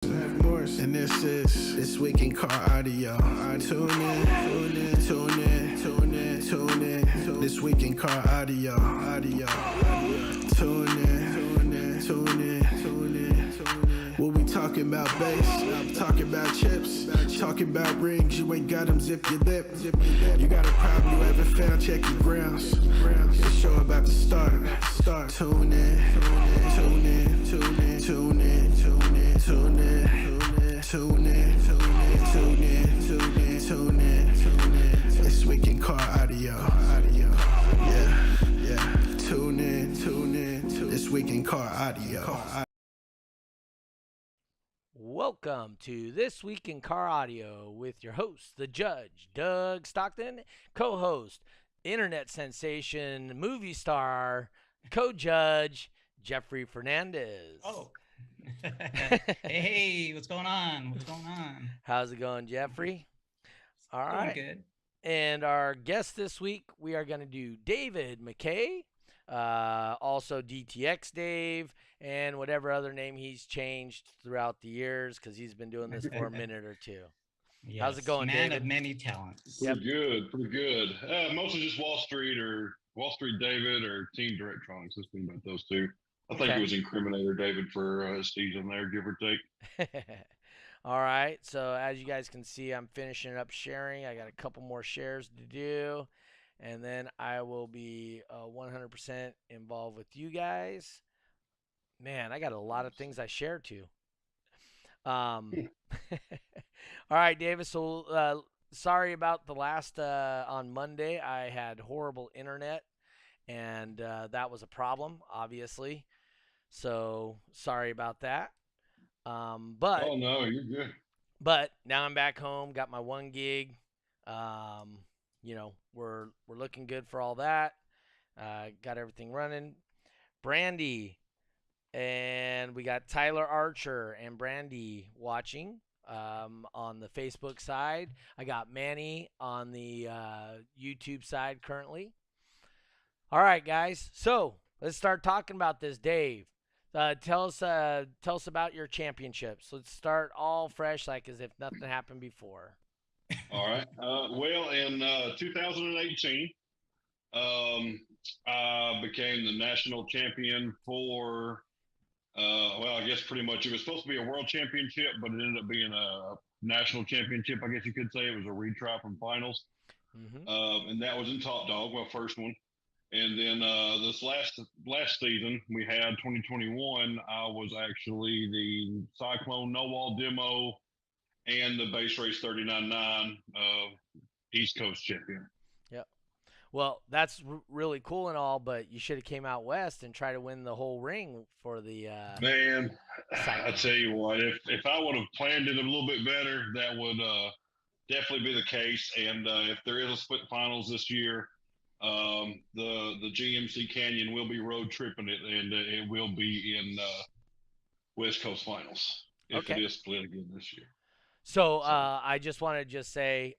And this is This Week in Car Audio. Tune in. This Week in Car Audio. Tune in. We'll be talking about bass, talking about chips, talking about rings. You ain't got them, zip your lip. You got a problem you haven't found, check your grounds. The show about to start. Tune in. This Week in Car Audio. Yeah. Tune in. This Week in Car Audio. Welcome to This Week in Car Audio with your host, the Judge, Doug Stockton, co-host, internet sensation, movie star, co-judge, Jeffrey Fernandez. Oh. Hey, what's going on? How's it going, Jeffrey? All right. Doing good. And our guest this week, we are going to do David McKay, also DTX Dave, and whatever other name he's changed throughout the years because he's been doing this for a minute or two. Yes, How's it going, man David? of many talents. Pretty good. Mostly just Wall Street David or Team Directronics. Let's think about those two. I think it was Incriminator David for his season there, give or take. All right, so as you guys can see, I'm finishing up sharing. I got a couple more shares to do, and then I will be 100% involved with you guys. Man, I got a lot of things I share to. All right, Davis. So sorry about the last on Monday. I had horrible internet, and that was a problem, obviously. So sorry about that. But Oh no, you're good. But now I'm back home, got my 1 gig. We're looking good for all that. Got everything running. Brandy, and we got Tyler Archer and Brandy watching on the Facebook side. I got Manny on the YouTube side currently. All right, guys. So let's start talking about this, Dave. Tell us about your championships. Let's start all fresh, like as if nothing happened before. All right. Well, in 2018, I became the national champion for. I guess pretty much it was supposed to be a world championship, but it ended up being a national championship. I guess you could say it was a retry from finals, and that was in Top Dog, my first one. And then this last season we had 2021. I was actually the Cyclone No Wall demo and the base race 39.9 East Coast champion. Yep. Well, that's really cool and all, but you should have came out west and tried to win the whole ring for the. Man, I tell you what, if I would have planned it a little bit better, that would definitely be the case. And if there is a split finals this year. The GMC Canyon will be road tripping it, and it will be in West Coast finals if it is split again this year. So I just want to say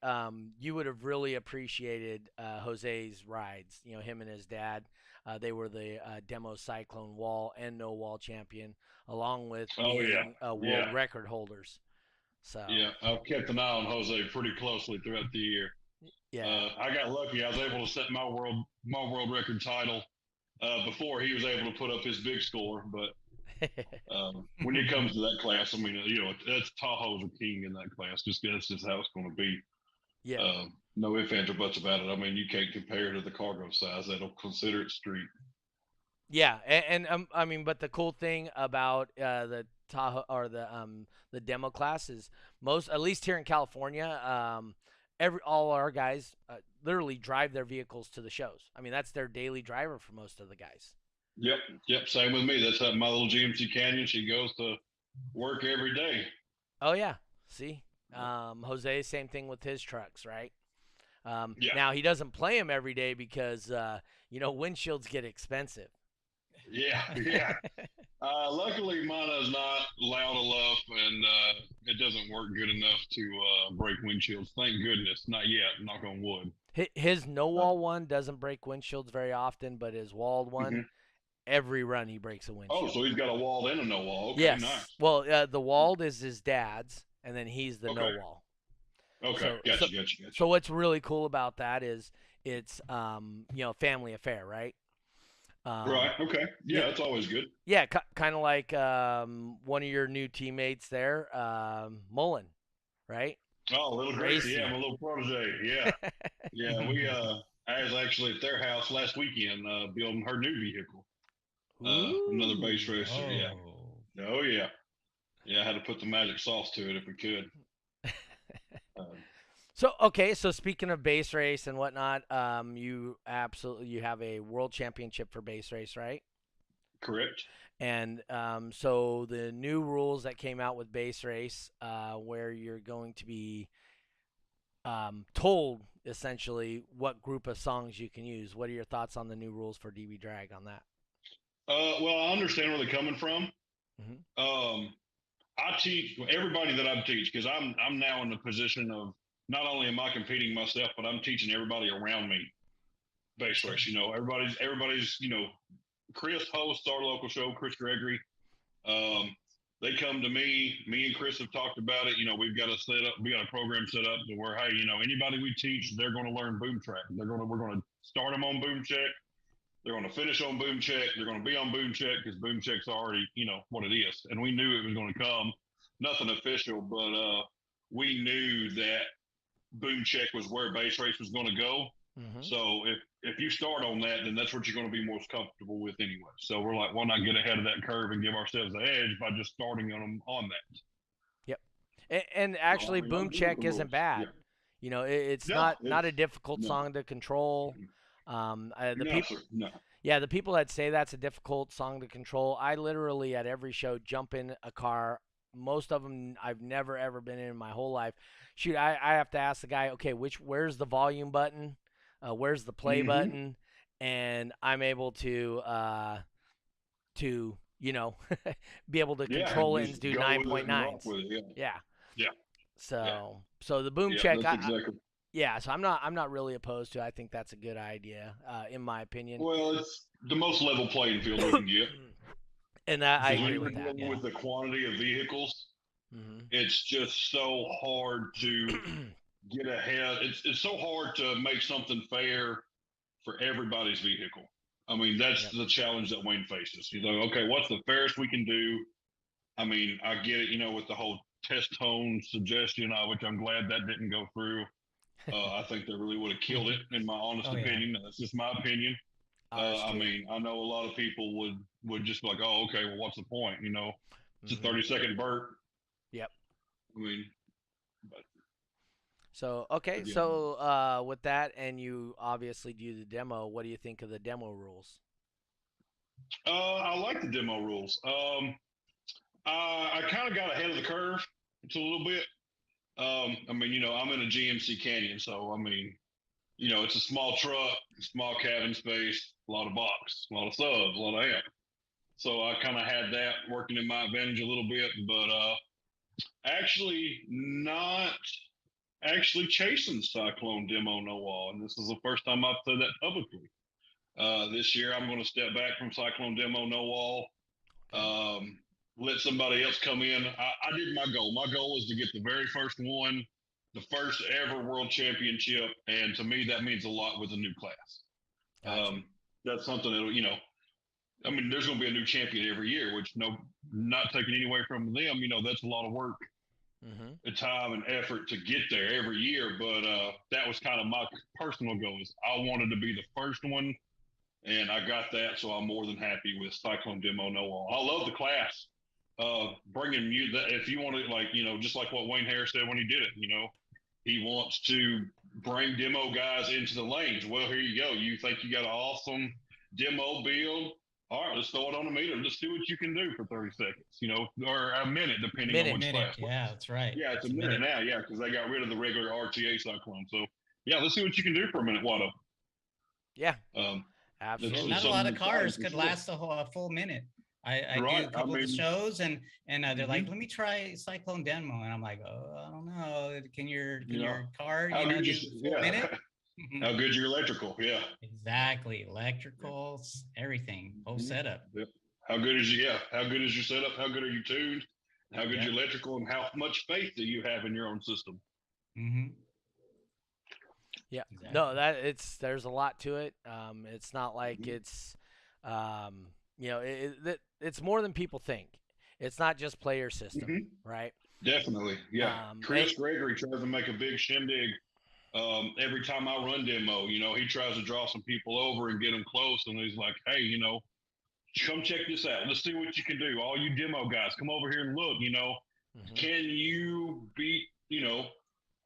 you would have really appreciated Jose's rides. You know, him and his dad. They were the demo Cyclone Wall and No Wall champion, along with world record holders. So yeah, I've kept an eye on Jose pretty closely throughout the year. Yeah, I got lucky. I was able to set my world record title before he was able to put up his big score. But when it comes to that class, I mean, that's Tahoe's a king in that class. That's just how it's going to be. Yeah. No ifs, ands, or buts about it. I mean, you can't compare to the cargo size. That'll consider it street. Yeah, and I mean, but the cool thing about the Tahoe or the demo class is at least here in California, all our guys literally drive their vehicles to the shows. I mean, that's their daily driver for most of the guys. Yep. Same with me. That's how my little GMC Canyon. She goes to work every day. Oh yeah. See, Jose, same thing with his trucks, right? Yeah. Now he doesn't play them every day because windshields get expensive. Yeah. Luckily, mine is not loud enough, and it doesn't work good enough to break windshields. Thank goodness, not yet. Knock on wood. His no wall one doesn't break windshields very often, but his walled one, every run he breaks a windshield. Oh, so he's got a walled and a no wall. Okay, yes. nice. Well, the walled is his dad's, and then he's the no Okay. wall. Okay, gotcha. So what's really cool about that is it's family affair, right? Right. Okay. Yeah, that's always good. Yeah, kind of like one of your new teammates there, Mullen, right? Oh, little Gracie. Yeah, my little protege. Yeah. Yeah, I was actually at their house last weekend building her new vehicle. Another base racer. Yeah. Oh, yeah. Yeah, I had to put the magic sauce to it if we could. So speaking of base race and whatnot, you have a world championship for base race, right? Correct. And so the new rules that came out with base race, where you're going to be told essentially what group of songs you can use. What are your thoughts on the new rules for DB drag on that? Well, I understand where they're coming from. Mm-hmm. I teach everybody that I teach because I'm now in the position of not only am I competing myself, but I'm teaching everybody around me base race. Everybody's Chris hosts our local show, Chris Gregory. They come to me. Me and Chris have talked about it. We've got a program set up to where, hey, anybody we teach, they're going to learn boom track. We're going to start them on boom check. They're going to finish on boom check. They're going to be on boom check because boom check's already, what it is. And we knew it was going to come. Nothing official, but we knew that boom check was where base race was going to go. Mm-hmm. So if you start on that, then that's what you're going to be most comfortable with anyway. So we're like, why not get ahead of that curve and give ourselves the edge by just starting on them on that? Yep. And actually, boom check isn't bad. Yeah. It's not a difficult song to control. The people that say that's a difficult song to control, I literally at every show jump in a car. Most of them I've never ever been in my whole life. Shoot, I have to ask the guy, okay, where's the volume button? Where's the play button? And I'm able to be able to control it and do 9.9s. Yeah. So the boom check. So I'm not really opposed to. I think that's a good idea, in my opinion. Well, it's the most level playing field we can get. And I agree with that. With the quantity of vehicles, it's just so hard to get ahead. It's so hard to make something fair for everybody's vehicle. I mean, that's the challenge that Wayne faces. Okay, what's the fairest we can do? I mean, I get it, with the whole test tone suggestion, which I'm glad that didn't go through. I think they really would have killed it, in my honest opinion. That's just my opinion. I mean, I know a lot of people would just be like, oh, okay, well, what's the point? It's a 30-second burp. Yep. I mean, So with that, and you obviously do the demo, what do you think of the demo rules? I like the demo rules. I kind of got ahead of the curve a little bit. I mean, I'm in a GMC Canyon, so I mean, it's a small truck, small cabin space, a lot of box, a lot of subs, a lot of amp. So I kind of had that working in my advantage a little bit, but not chasing the Cyclone demo no wall. And this is the first time I've said that publicly. This year I'm going to step back from Cyclone demo no wall. Let somebody else come in. I did my goal. My goal was to get the very first one, the first ever world championship. And to me, that means a lot with a new class. Gotcha. That's something that, I mean, there's going to be a new champion every year, which not taking any away from them, that's a lot of work, time and effort to get there every year. But that was kind of my personal goal. Is I wanted to be the first one, and I got that. So I'm more than happy with Cyclone Demo No Wall. I love the class. Bringing music, if you want to, just like what Wayne Harris said when he did it, he wants to bring demo guys into the lanes. Well, here you go. You think you got an awesome demo build? All right, let's throw it on the meter. Let's see what you can do for 30 seconds, or a minute, depending on which class. Yeah, that's right. Yeah, it's a minute now, because they got rid of the regular RTA Cyclone. So, yeah, let's see what you can do for a minute, Watto. Yeah, absolutely. Not a lot of cars could last a full minute. I do a couple of shows, and they're like, let me try Cyclone Demo. And I'm like, oh, I don't know. Can your car, do a full minute? How good your electrical? Yeah. Exactly. Electricals, everything, whole setup. Yep. How good is you? Yeah. How good is your setup? How good are you tuned? How good your electrical, and how much faith do you have in your own system? Yeah. Exactly. No, there's a lot to it. It's not like it's, it's more than people think. It's not just player system, right? Definitely. Yeah. Chris Gregory tries to make a big shindig. Every time I run demo, he tries to draw some people over and get them close. And he's like, hey, come check this out. Let's see what you can do. All you demo guys, come over here and look, can you beat,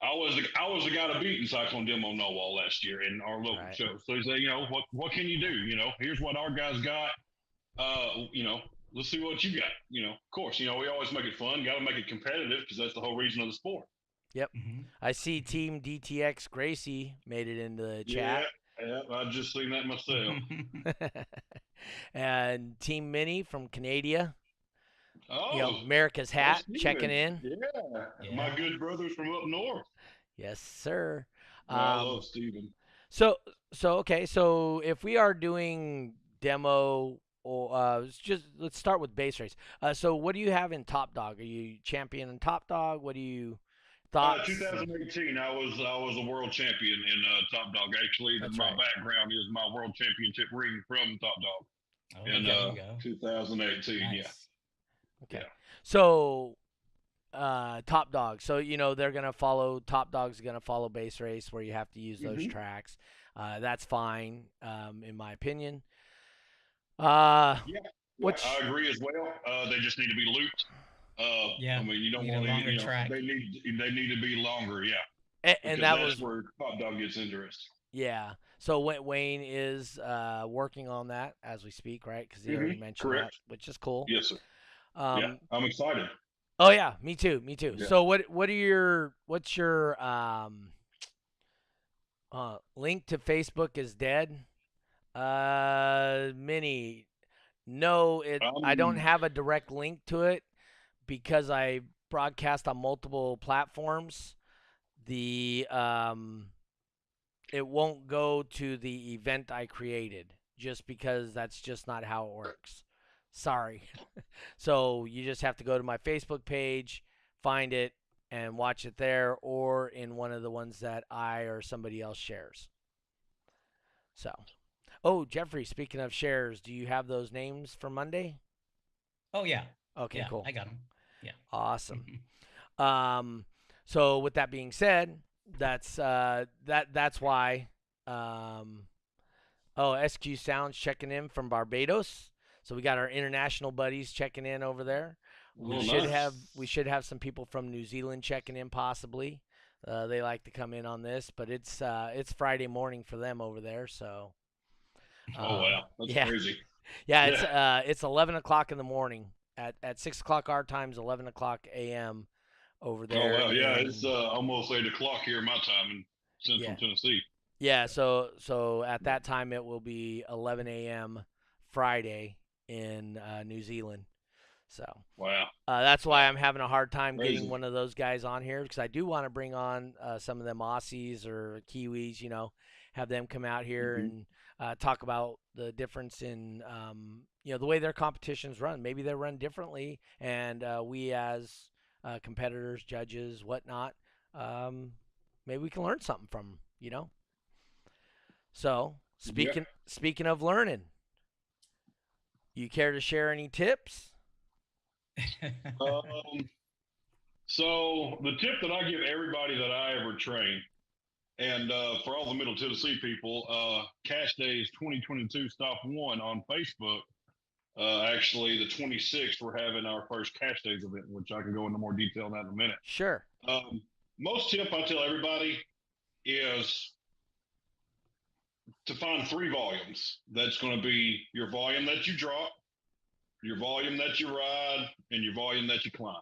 I was the guy to beat in Cyclone Demo Noah last year in our local show. So he said, what can you do? Here's what our guys got. Let's see what you got. Of course, we always make it fun. Got to make it competitive because that's the whole reason of the sport. Yep. I see Team DTX Gracie made it into the chat. Yeah, I just seen that myself. And Team Mini from Canada. Oh, America's Hat checking in. Yeah, my good brothers from up north. Yes, sir. I love Steven. So okay. So if we are doing demo, or let's start with base race. So what do you have in Top Dog? Are you champion in Top Dog? What do you thoughts? 2018, I was a world champion in Top Dog. Actually, my background is my world championship ring from Top Dog in 2018. Nice. Yeah. Okay. Yeah. So, Top Dog. So they're gonna follow. Top Dog's gonna follow base race where you have to use those tracks. That's fine, in my opinion. I agree as well. They just need to be looped. I mean, you don't want to. Track. They need to be longer. Yeah. And that's where Top Dog gets interesting. Yeah. So Wayne is working on that as we speak, right? Because he already mentioned that, which is cool. Yes, sir. I'm excited. Oh yeah, me too. Yeah. So what's your link to Facebook is dead? Mini. No, I don't have a direct link to it because I broadcast on multiple platforms. It won't go to the event I created just because that's just not how it works. Sorry. So you just have to go to my Facebook page, find it, and watch it there, or in one of the ones that I or somebody else shares. So, Jeffrey, speaking of shares, do you have those names for Monday? Oh, yeah. Okay, yeah, cool. I got them. Yeah. Awesome. So with that being said, that's why. SQ Sounds checking in from Barbados. So we got our international buddies checking in over there. We should have some people from New Zealand checking in possibly. They like to come in on this, but it's Friday morning for them over there. So. Oh wow, that's crazy. Yeah, it's 11 o'clock in the morning. At 6 o'clock our time is 11 o'clock a.m. over there. Oh wow, yeah, it's almost 8 o'clock here my time in Central Tennessee. Yeah, so at that time it will be 11 a.m. Friday in New Zealand. So wow, that's why I'm having a hard time getting one of those guys on here because I do want to bring on some of them Aussies or Kiwis, have them come out here and talk about the difference in the way their competitions run. Maybe they run differently, and we as competitors, judges, whatnot, maybe we can learn something from them. So speaking of learning, you care to share any tips? So the tip that I give everybody that I ever train, and for all the Middle Tennessee people, Cash Days 2022 Stop 1 on Facebook. Actually, the 26th, we're having our first Cash Days event, which I can go into more detail on that in a minute. Sure. Most tip I tell everybody is to find 3 volumes. That's going to be your volume that you drop, your volume that you ride, and your volume that you climb.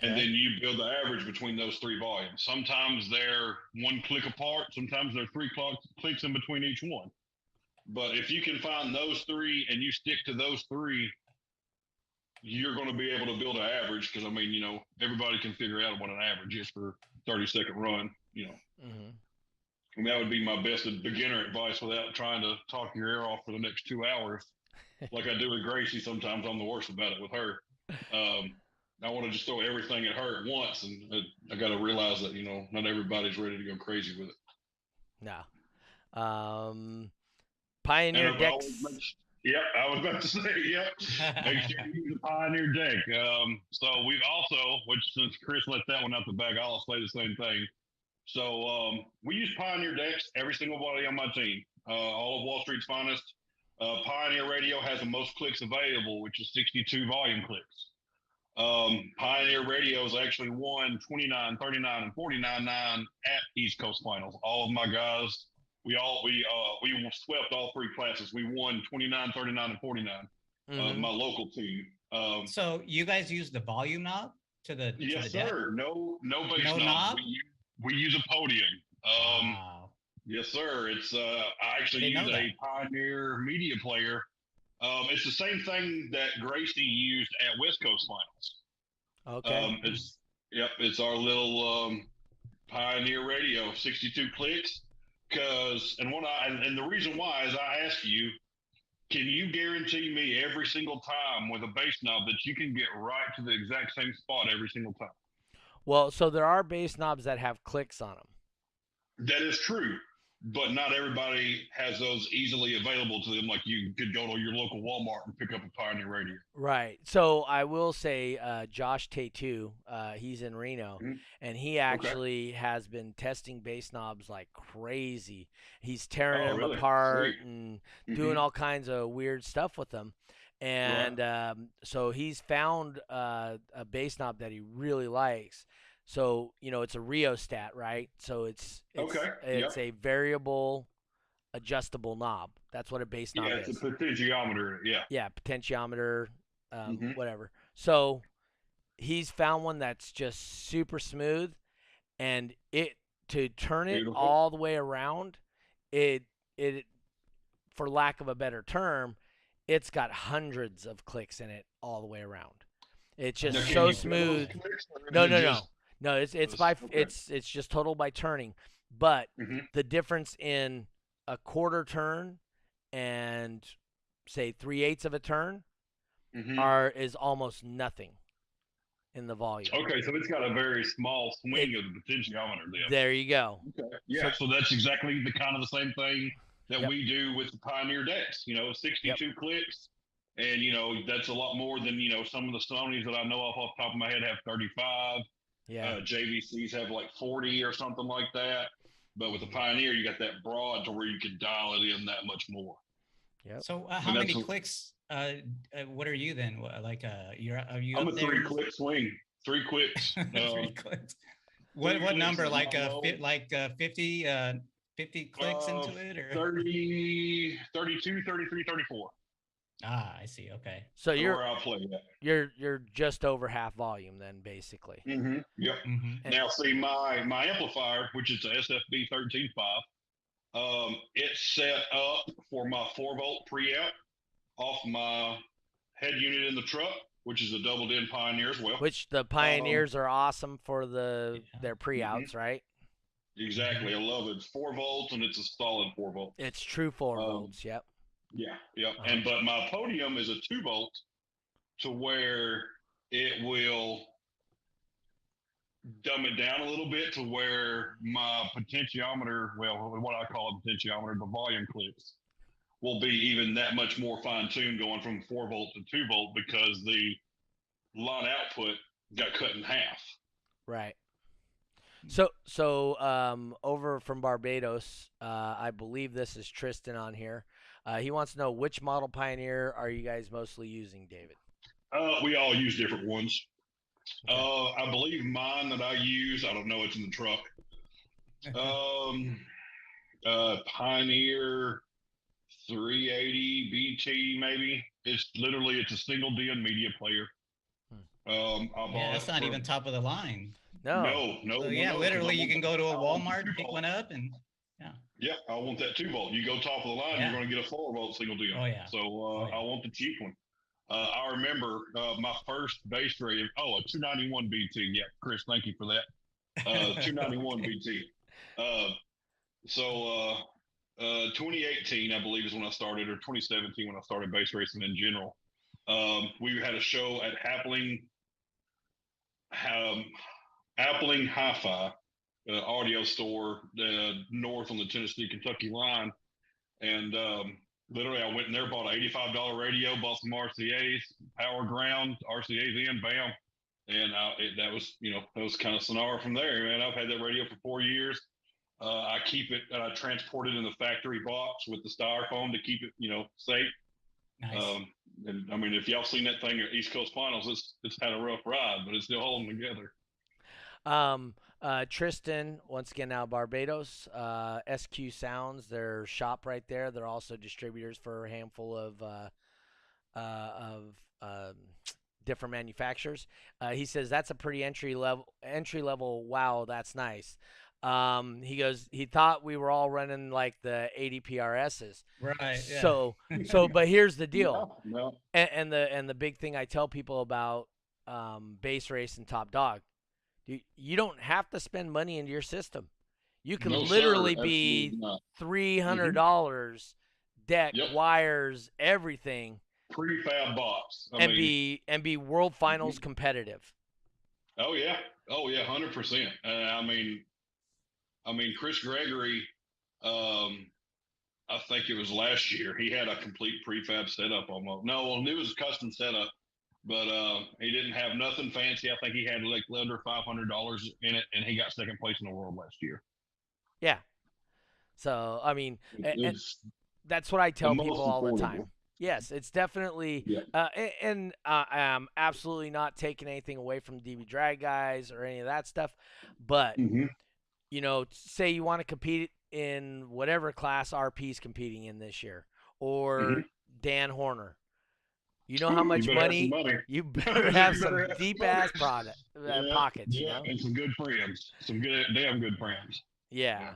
And then you build the average between those 3 volumes. Sometimes they're 1 click apart. Sometimes they're 3 clicks in between each one. But if you can find those 3 and you stick to those 3, you're going to be able to build an average. Because, I mean, everybody can figure out what an average is for a 30-second run, And that would be my best beginner advice without trying to talk your ear off for the next 2 hours, like I do with Gracie. Sometimes I'm the worst about it with her. I want to just throw everything at her at once, and I got to realize that not everybody's ready to go crazy with it. No. Pioneer And decks. Yep, I was about to say, yep. Make sure you use the Pioneer deck. So we've also, which since Chris let that one out the bag, I'll say the same thing. So we use Pioneer decks, every single body on my team, all of Wall Street's finest. Pioneer Radio has the most clicks available, which is 62 volume clicks. Pioneer Radio's actually won 29, 39, and 49-9 at East Coast Finals. All of my guys, we swept all three classes. We won 29, 39, and 49. My local team. So you guys use the volume knob to the yes, to the sir. deck? No base No knob. We use a podium. Wow. Yes, sir. It's I actually use a Pioneer media player. It's the same thing that Gracie used at West Coast Finals. Okay. It's our little Pioneer Radio, 62 clicks. And the reason why is I ask you, can you guarantee me every single time with a base knob that you can get right to the exact same spot every single time? Well, so there are base knobs that have clicks on them. That is true, but not everybody has those easily available to them. Like you could go to your local Walmart and pick up a Pioneer Radio. Right. So I will say Josh T.W.I.C.A, he's in Reno, and he actually has been testing base knobs like crazy. He's tearing them apart and doing all kinds of weird stuff with them. And so he's found a base knob that he really likes. So, it's a rheostat, right? So it's a variable adjustable knob. That's what a base knob is. Yeah, it's a potentiometer. Yeah. Yeah, potentiometer, whatever. So he's found one that's just super smooth, and to turn it all the way around, it for lack of a better term, it's got hundreds of clicks in it all the way around. It's just so smooth. No, it's just total by turning. But the difference in a quarter turn and say 3/8 of a turn is almost nothing in the volume. Okay, so it's got a very small swing of the potentiometer then. There you go. Okay. Yeah, so that's exactly the same thing that we do with the Pioneer decks. 62 clicks, and that's a lot more than some of the Sonys that I know off the top of my head have 35. Yeah. JVCs have like 40 or something like that. But with the Pioneer, you got that broad to where you can dial it in that much more. Yep. So how many clicks? What are you then? Are you? I'm a 3-click swing. 3 clicks. 3 clicks. What number? Like 50 clicks into it, or 30, 32, 33, 34. I see. Okay. So you're just over half volume then, basically. Yep. Now, see, my amplifier, which is a SFB 13.5, it's set up for my 4-volt preamp off my head unit in the truck, which is a double-din Pioneer as well. Which the Pioneers are awesome for their pre-outs, right? Exactly. I love it. It's 4 volts, and it's a solid 4 volt. It's true 4 volts. Yep. Yeah. But my podium is a 2 volt, to where it will dumb it down a little bit to where my potentiometer, what I call a potentiometer, the volume clicks, will be even that much more fine-tuned going from 4 volt to 2 volt because the line output got cut in half. Right. So over from Barbados, I believe this is Tristan on here. He wants to know, which model Pioneer are you guys mostly using, David? We all use different ones. Okay. I believe mine that I use, I don't know, it's in the truck. Pioneer 380 BT, maybe. It's a single DIN media player. That's not even top of the line. No. So, literally, you can go to a Walmart, pick one up, and yeah, I want that 2 volt. You go top of the line, you're going to get a 4 volt single DIN. So I want the cheap one. I remember my first base radio. A 291 BT. Yeah, Chris, thank you for that. 291 BT. So 2018, I believe, is when I started, or 2017 when I started base racing in general. We had a show at Appling Hi-Fi audio store north on the Tennessee-Kentucky line. And literally, I went in there, bought an $85 radio, bought some RCAs, power ground, RCAs in, bam. And that was kind of Sonara from there, man. I've had that radio for 4 years. I keep it, I transport it in the factory box with the styrofoam to keep it, safe. Nice. And I mean, if y'all seen that thing at East Coast Finals, it's had a rough ride, but it's still holding together. Tristan, once again, now Barbados, SQ Sounds, their shop right there. They're also distributors for a handful of different manufacturers. He says that's a pretty entry level. Wow, that's nice. He goes, he thought we were all running like the 80 PRSs. Right. Yeah. So, but here's the deal. No. And the big thing I tell people about base race and Top Dog, you don't have to spend money into your system. You can literally be $300 deck, wires, everything. Prefab box. And be world finals competitive. Oh yeah, 100%. I mean, Chris Gregory. I think it was last year. He had a complete prefab setup almost. No, well, it was a custom setup, but he didn't have nothing fancy. I think he had like under $500 in it, and he got second place in the world last year. Yeah. So I mean, that's what I tell people all the time. Yes, it's definitely, and I'm absolutely not taking anything away from DB Drag guys or any of that stuff. But, say you want to compete in whatever class RP's competing in this year, or Dan Horner. You know how much money? You better have some deep-ass pockets, And some good friends. Some damn good friends. Yeah.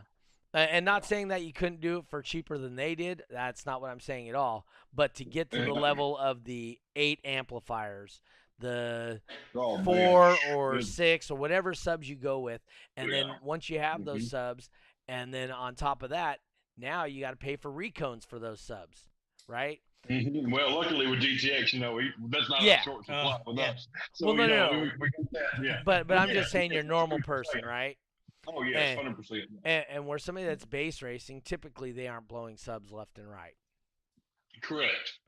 And not saying that you couldn't do it for cheaper than they did. That's not what I'm saying at all. But to get to the level of the 8 amplifiers, the 4 or 6 or whatever subs you go with, and then once you have those subs, and then on top of that, now you got to pay for recones for those subs, right? Mm-hmm. Well, luckily with GTX, that's not a short supply with us. So, well, no. We get that. Yeah. But I'm just saying you're a normal person, right? Oh, yes, 100%. And where somebody that's base racing, typically they aren't blowing subs left and right. Correct.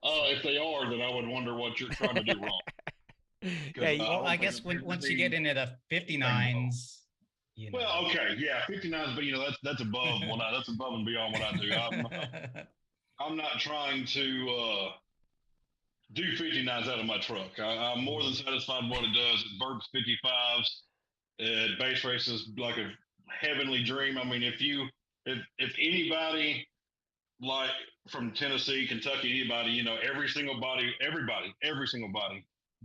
If they are, then I would wonder what you're trying to do wrong. Well, I guess once you get into the 59s, Well, okay, yeah, 59s, but that's above that's above and beyond what I do. I'm not trying to do 59s out of my truck. I'm more than satisfied with what it does. It burps 55s. Base race is like a heavenly dream. I mean, if anybody like from Tennessee, Kentucky, anybody, every single body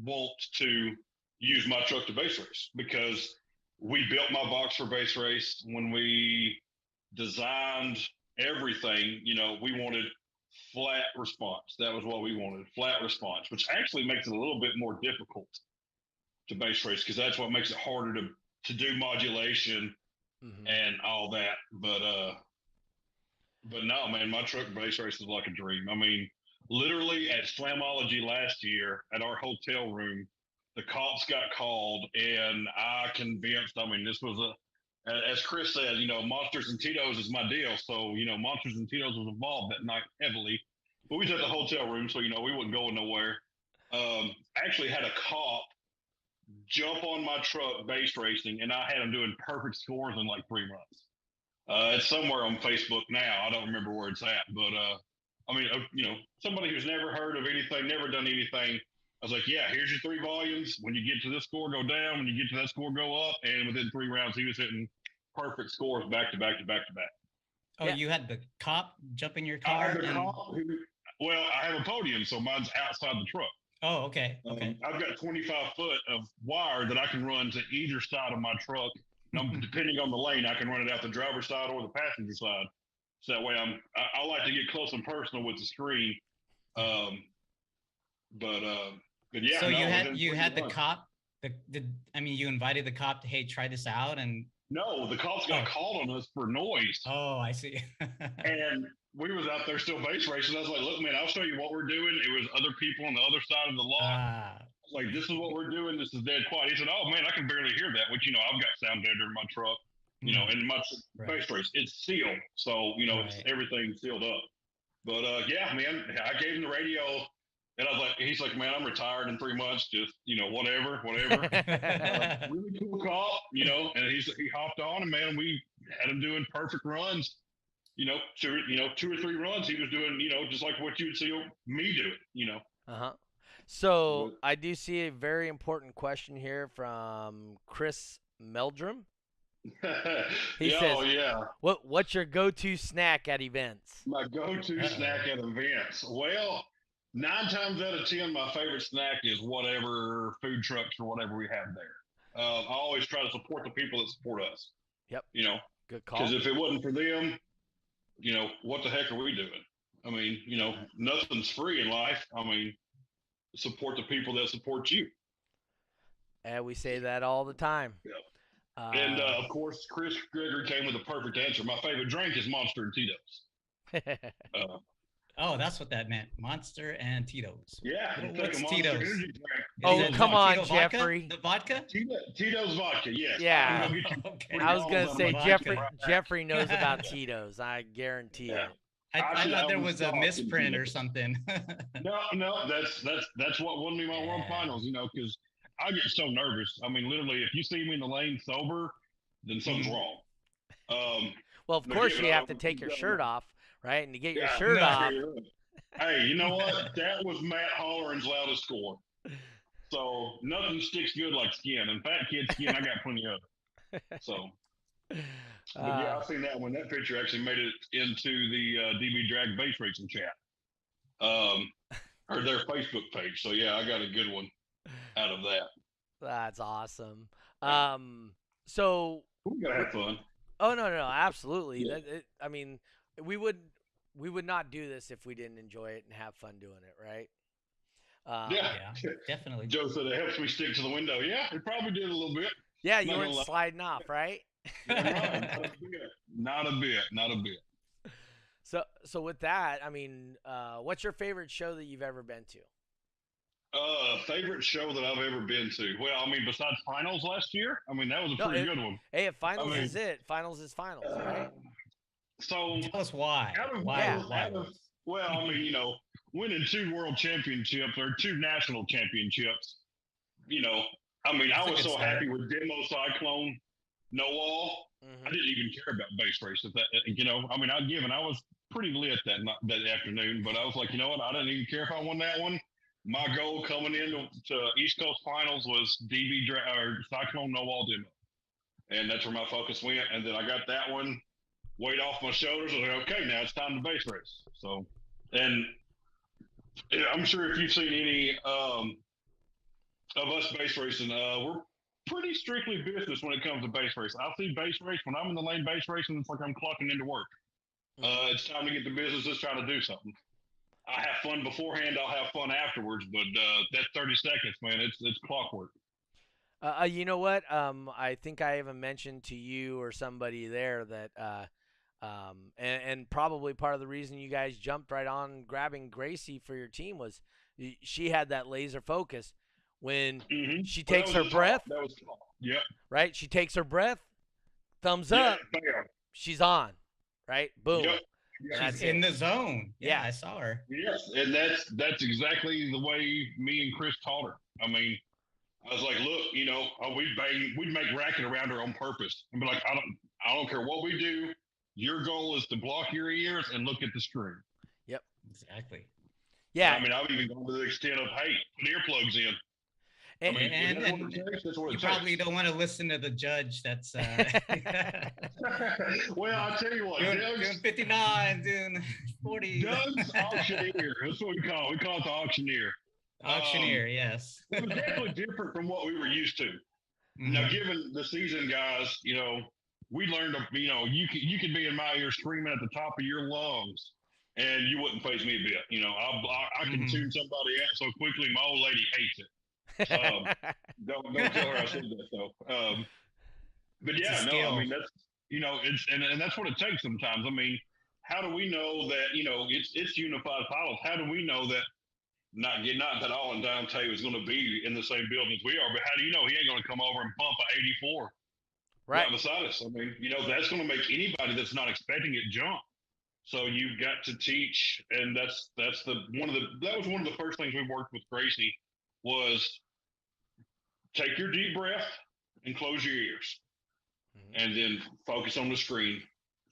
wants to use my truck to base race, because we built my box for base race. When we designed everything, we wanted flat response. That was what we wanted, flat response, which actually makes it a little bit more difficult to base race, because that's what makes it harder to do modulation and all that. But no, man, my truck base race is like a dream. I mean, literally at Slamology last year at our hotel room, the cops got called, and I convinced. I mean, this was as Chris said, Monsters and Tito's is my deal. So Monsters and Tito's was involved that night heavily, but we was at the hotel room, so we wasn't going nowhere. Actually had a cop jump on my truck base racing, and I had him doing perfect scores in like 3 months. It's somewhere on Facebook now. I don't remember where it's at, but I mean, somebody who's never heard of anything, never done anything. I was like, yeah, here's your 3 volumes. When you get to this score, go down. When you get to that score, go up. And within 3 rounds, he was hitting perfect scores back to back to back to back. Oh, you had the cop jump in your car? Well, I have a podium, so mine's outside the truck. Oh, okay. I've got 25 foot of wire that I can run to either side of my truck. Depending on the lane, I can run it out the driver's side or the passenger side. So that way I like to get close and personal with the screen. But yeah. So you had the cop. You invited the cop to, hey, try this out, and No, the cops got called on us for noise. Oh, I see. And we was out there still base racing. I was like, look, man, I'll show you what we're doing. It was other people on the other side of the lot. Like, this is what we're doing. This is dead quiet. He said, oh, man, I can barely hear that. Which, I've got sound editor in my truck, in my base race. It's sealed. So, it's everything sealed up. But, yeah, man, I gave him the radio. And I was like, he's like, man, I'm retired in 3 months. Just, whatever. Really cool cop, and he hopped on, and man, we had him doing perfect runs. 2 or 3 runs he was doing, just like what you would see me do it, So I do see a very important question here from Chris Meldrum. He says, what's your go-to snack at events? My go-to snack at events. Well, 9 times out of 10, my favorite snack is whatever food trucks or whatever we have there. I always try to support the people that support us. Yep. Good call. Because if it wasn't for them, what the heck are we doing? I mean, nothing's free in life. I mean, support the people that support you. And we say that all the time. Yep. And of course, Chris Gregory came with a perfect answer. My favorite drink is Monster and Tito's. Oh, that's what that meant. Monster and Tito's. Yeah. What's Tito's? Oh, come on, Tito Jeffrey. The vodka? Tito's vodka, yes. Yeah. Okay. I was going to say, Jeffrey knows about Tito's. I guarantee it. I thought there was a misprint or something. No, that's what won me my world finals, because I get so nervous. I mean, literally, if you see me in the lane sober, then something's wrong. Well, of course, you have to take your shirt off, right? And to get your shirt off. Hey, you know what? That was Matt Holleran's loudest score. So nothing sticks good like skin. And fat kid skin, I got plenty of. So, but yeah, I've seen that one. That picture actually made it into the DB Drag base racing chat, or their Facebook page. So yeah, I got a good one out of that. That's awesome. So we gotta have fun. Oh no, absolutely. Yeah. I mean, we would not do this if we didn't enjoy it and have fun doing it, right? Yeah, definitely. Joe said it helps me stick to the window. Yeah, it probably did a little bit. Yeah, you weren't sliding off, right? Not a bit. So with that, I mean, what's your favorite show that you've ever been to? Favorite show that I've ever been to. Well, I mean, besides finals last year, I mean, that was a pretty good one. Hey, if finals is it, finals is finals, right? So tell us why. Well, I mean, winning 2 world championships or 2 national championships, I mean, I was so happy with Demo Cyclone, No Wall. I didn't even care about base race. I mean, I was pretty lit that afternoon, but I was like, you know what? I didn't even care if I won that one. My goal coming into East Coast finals was DB or Cyclone No Wall Demo, and that's where my focus went. And then I got that one weight off my shoulders. I was like, okay, now it's time to base race. So, and I'm sure if you've seen any of us base racing, we're pretty strictly business when it comes to base race. I see base race when I'm in the lane base racing. It's like I'm clocking into work. It's time to get the business. Let's try to do something. I have fun beforehand. I'll have fun afterwards. But that 30 seconds, man, it's clockwork. You know what? I think I even mentioned to you or somebody there that, and probably part of the reason you guys jumped right on grabbing Gracie for your team was she had that laser focus when she takes her breath. That was tough. Yep. Right? She takes her breath, thumbs up, she's on. Right? Boom. Yep. She's in the zone. Yeah, I saw her. Yes, and that's exactly the way me and Chris taught her. I mean, I was like, look, we'd make racket around her on purpose and be like, I don't care what we do. Your goal is to block your ears and look at the screen. Yep, exactly. Yeah, I mean, I've even gone to the extent of, hey, put earplugs in. And, you probably don't want to listen to the judge. That's well, I'll tell you what, doing 59, doing 40. Doug's auctioneer. That's what we call it. We call it the auctioneer. Auctioneer, yes. It was definitely different from what we were used to. Now, given the season, guys, we learned, you could be in my ear screaming at the top of your lungs, and you wouldn't faze me a bit. I can tune somebody out so quickly. My old lady hates it. Don't tell her I said that though. But yeah, no, I mean that's it's and that's what it takes sometimes. I mean, how do we know that it's unified pilots? How do we know that not that all in Dante is going to be in the same building as we are? But how do you know he ain't going to come over and pump a 84 right beside us? I mean, that's going to make anybody that's not expecting it jump. So you've got to teach, and that was one of the first things we worked with Gracie was take your deep breath and close your ears, and then focus on the screen.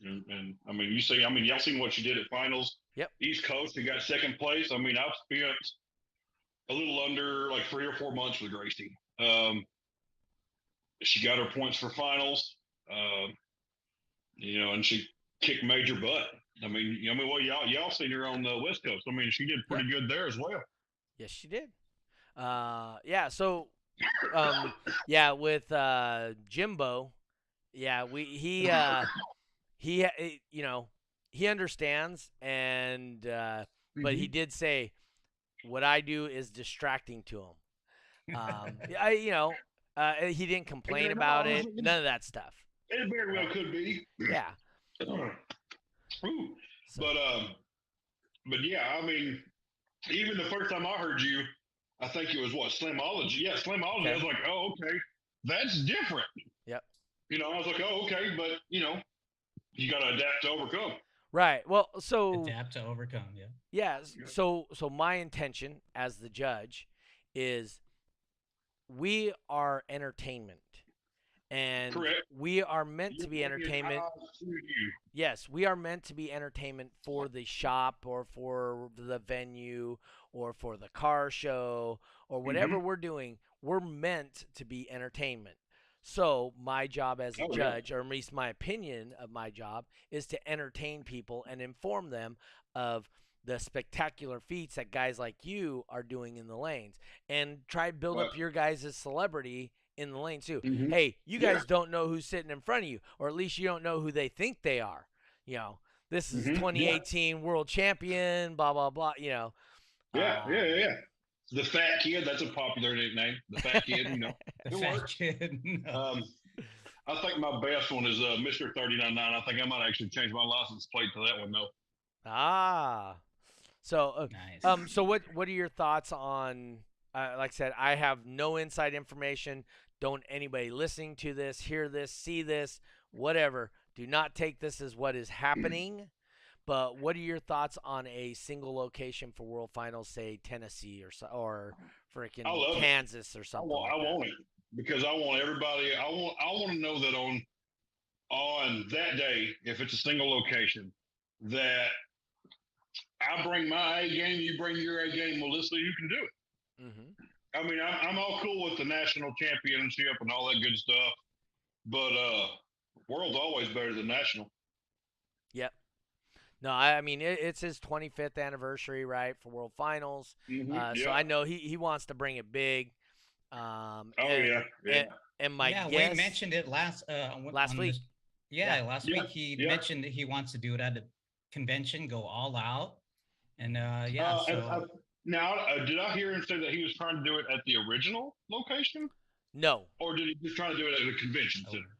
And I mean, y'all seen what you did at finals. Yep. East Coast, you got second place. I mean, I've spent a little under like 3 or 4 months with Gracie. She got her points for finals, and she kicked major butt. I mean, well, y'all seen her on the West Coast. I mean, she did pretty good there as well. Yes, she did. Yeah. So, with Jimbo, he understands, and but he did say, what I do is distracting to him. He didn't complain about it. None of that stuff. It very well could be. Yeah. But yeah, I mean, even the first time I heard you, I think it was Slimology. Yeah, Slimology. Okay. I was like, oh, okay, that's different. Yep. I was like, oh, okay, but you got to adapt to overcome. Right. Well, so adapt to overcome. Yeah. Yeah. So my intention as the judge is we are entertainment. And correct. We are meant to be entertainment. Yes, we are meant to be entertainment for the shop or for the venue or for the car show or whatever we're doing. We're meant to be entertainment. So my job as a judge, or at least my opinion of my job, is to entertain people and inform them of the spectacular feats that guys like you are doing in the lanes, and try to build up your guys' celebrity in the lane too. Hey, you guys don't know who's sitting in front of you, or at least you don't know who they think they are. This is 2018 world champion, blah, blah, blah, Yeah. The fat kid, that's a popular nickname. The fat kid, The fat kid. No. I think my best one is Mr. 399. I think I might actually change my license plate to that one though. So nice. So what are your thoughts on like I said, I have no inside information. Don't anybody listening to this, hear this, see this, whatever. Do not take this as what is happening. But what are your thoughts on a single location for World Finals, say Tennessee or freaking Kansas or something? I want it because I want everybody. I want to know that on that day, if it's a single location, that I bring my A game, you bring your A game. Melissa, you can do it. I mean, I'm all cool with the national championship and all that good stuff, but world's always better than national. Yep. No, I mean it's his 25th anniversary, right, for World Finals. So I know he wants to bring it big. And my guess, we mentioned it last week. Last week he mentioned that he wants to do it at a convention, go all out, and Now, did I hear him say that he was trying to do it at the original location? No. Or did he just try to do it at a convention center?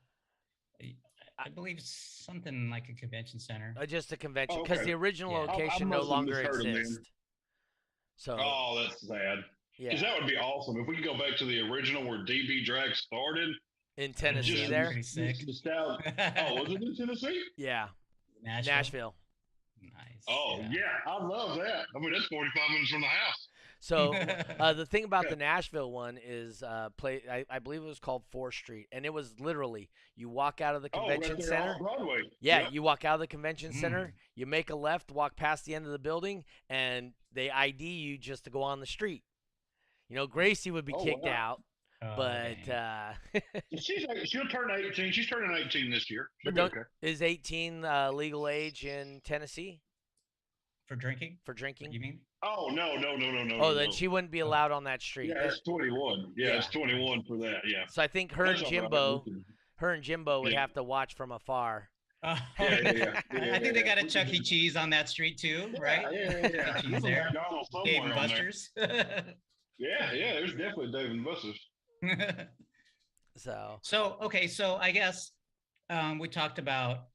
I believe something like a convention center. Just a convention, because the original location no longer exists. So. That's sad. Yeah. Because that would be awesome if we could go back to the original where DB Drag started. In Tennessee, there. Was it in Tennessee? Yeah. Nashville. Nice. Oh yeah, I love that. I mean, that's 45 minutes from the house. So the thing about the Nashville one is I believe it was called 4th Street, and it was literally you walk out of the convention center. Broadway. Yeah, you walk out of the convention center, you make a left, walk past the end of the building, and they ID you just to go on the street. Gracie would be kicked out. But she'll turn 18. She's turning 18 this year. Is 18 legal age in Tennessee for drinking? You mean? Oh no. Oh, then she wouldn't be allowed on that street. Yeah, it's 21. Yeah, it's 21 for that. Yeah. So I think her and Jimbo would have to watch from afar. I think they got a Chuck E. Cheese on that street too, right? Yeah. Cheese there. Dave and Buster's. Yeah. There's definitely Dave and Buster's. So okay, so I guess we talked about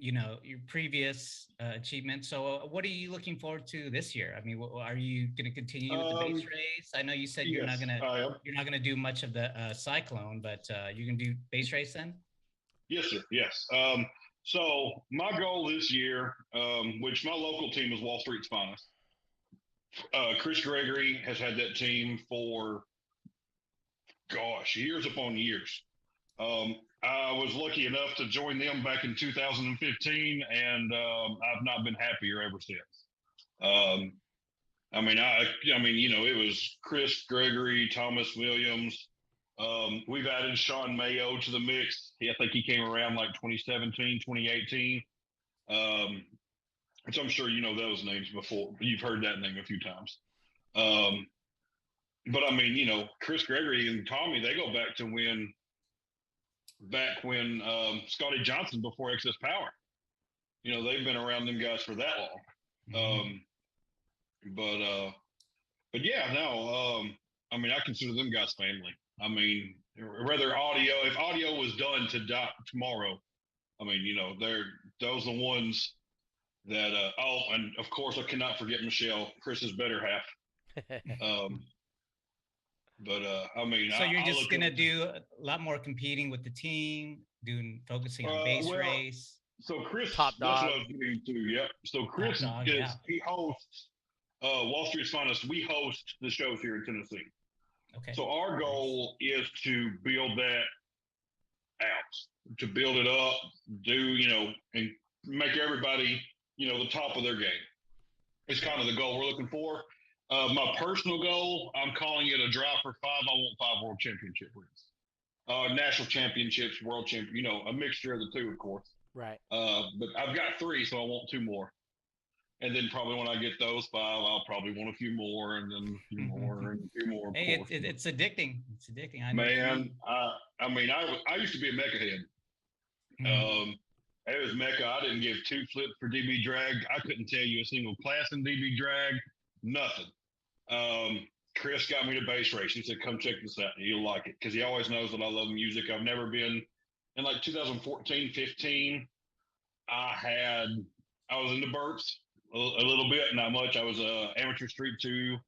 your previous achievements. So what are you looking forward to this year? I mean, are you going to continue with the base race? I know you said you're Yes, not gonna do much of the cyclone, but you can do base race then. Yes, sir. Yes. So my goal this year, which my local team is Wall Street's Finest. Chris Gregory has had that team for, gosh, years upon years. I was lucky enough to join them back in 2015, and I've not been happier ever since. I mean, it was Chris Gregory, Thomas Williams. We've added Sean Mayo to the mix. I think he came around like 2017, 2018. Which I'm sure you know those names before. You've heard that name a few times. But I mean, Chris Gregory and Tommy, they go back to when Scotty Johnson before Excess Power. They've been around them guys for that long. But yeah, no, I mean, I consider them guys family. I mean, if audio was done tomorrow, I mean, those are the ones that, and of course I cannot forget Michelle, Chris's better half. I mean, so you're just going to do a lot more competing with the team, focusing on base race. So Chris, Top dog. that's what I was getting to. Yep. So Chris he hosts Wall Street's Finest. We host the shows here in Tennessee. Okay. So our goal is to build that out, to build it up, and make everybody, the top of their game. It's kind of the goal we're looking for. My personal goal, I'm calling it a drive for 5. I want 5 world championship wins. National championships, world champion, a mixture of the two, of course. Right. But I've got 3, so I want 2 more. And then probably when I get those 5, I'll probably want a few more, and then a few more, and a few more. Hey, it's addicting. It's addicting. I mean, I used to be a Mecca head. It was Mecca. I didn't give 2 flips for DB drag. I couldn't tell you a single class in DB drag. Nothing. Chris got me to base race. He said, "Come check this out. You'll like it," because he always knows that I love music. I've never been in like 2014, 15. I was in the burps a little bit, not much. I was a amateur street 2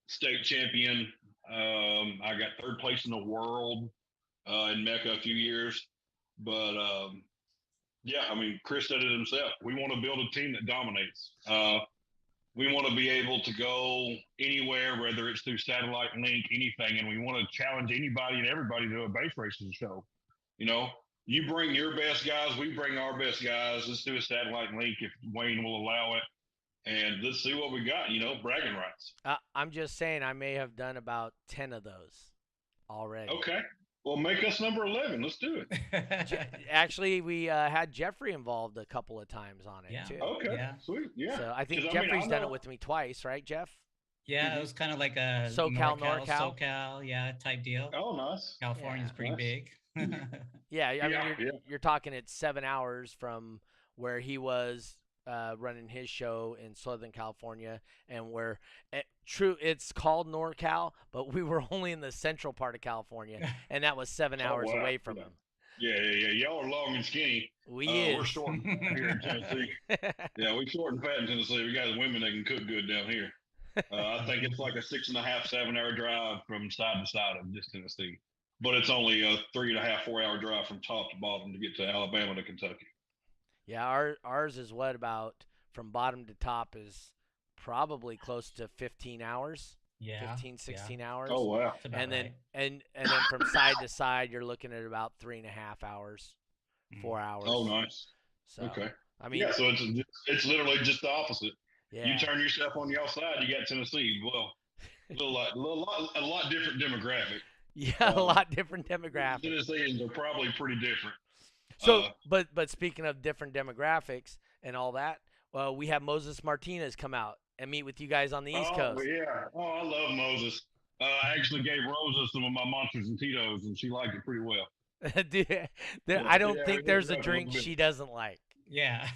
state champion. I got 3rd place in the world in Mecca a few years. But yeah, I mean, Chris said it himself. We want to build a team that dominates. We want to be able to go anywhere, whether it's through satellite link, anything, and we want to challenge anybody and everybody to a base racing show. You bring your best guys, we bring our best guys. Let's do a satellite link if Wayne will allow it, and let's see what we got. Bragging rights. I'm just saying, I may have done about 10 of those already. Okay. Well, make us number 11. Let's do it. Actually, we had Jeffrey involved a couple of times on it, too. Okay, yeah. Sweet, yeah. So I think Jeffrey's done it with me twice, right, Jeff? Yeah, it was kind of like a NorCal, type deal. Oh, nice. California's pretty big. Yeah, I mean, you're talking it's 7 hours from where he was running his show in Southern California, and where it's called NorCal, but we were only in the central part of California, and that was 7 hours away from him. Yeah. Y'all are long and skinny. We're short and fat here in Tennessee. Yeah, we're short and fat in Tennessee. We got women that can cook good down here. I think it's like a 6.5, 7 hour drive from side to side of just Tennessee. But it's only a 3.5, 4 hour drive from top to bottom to get to Alabama to Kentucky. Yeah, ours is about from bottom to top is probably close to 15 hours. Yeah. 15, 16 hours. Oh, wow. And then and then from side to side, you're looking at about 3.5 hours, 4 hours. Oh, nice. So, okay. I mean, so it's literally just the opposite. Yeah. You turn yourself on the outside, you got Tennessee. Well, a lot different demographic. Yeah, a lot different demographic. Tennesseans are probably pretty different. So, but speaking of different demographics and all that, well, we have Moses Martinez come out and meet with you guys on the East Coast. Yeah. Oh, I love Moses. I actually gave Rosa some of my Monsters and Tito's, and she liked it pretty well. Dude, I don't think there's a drink she doesn't like. Yeah.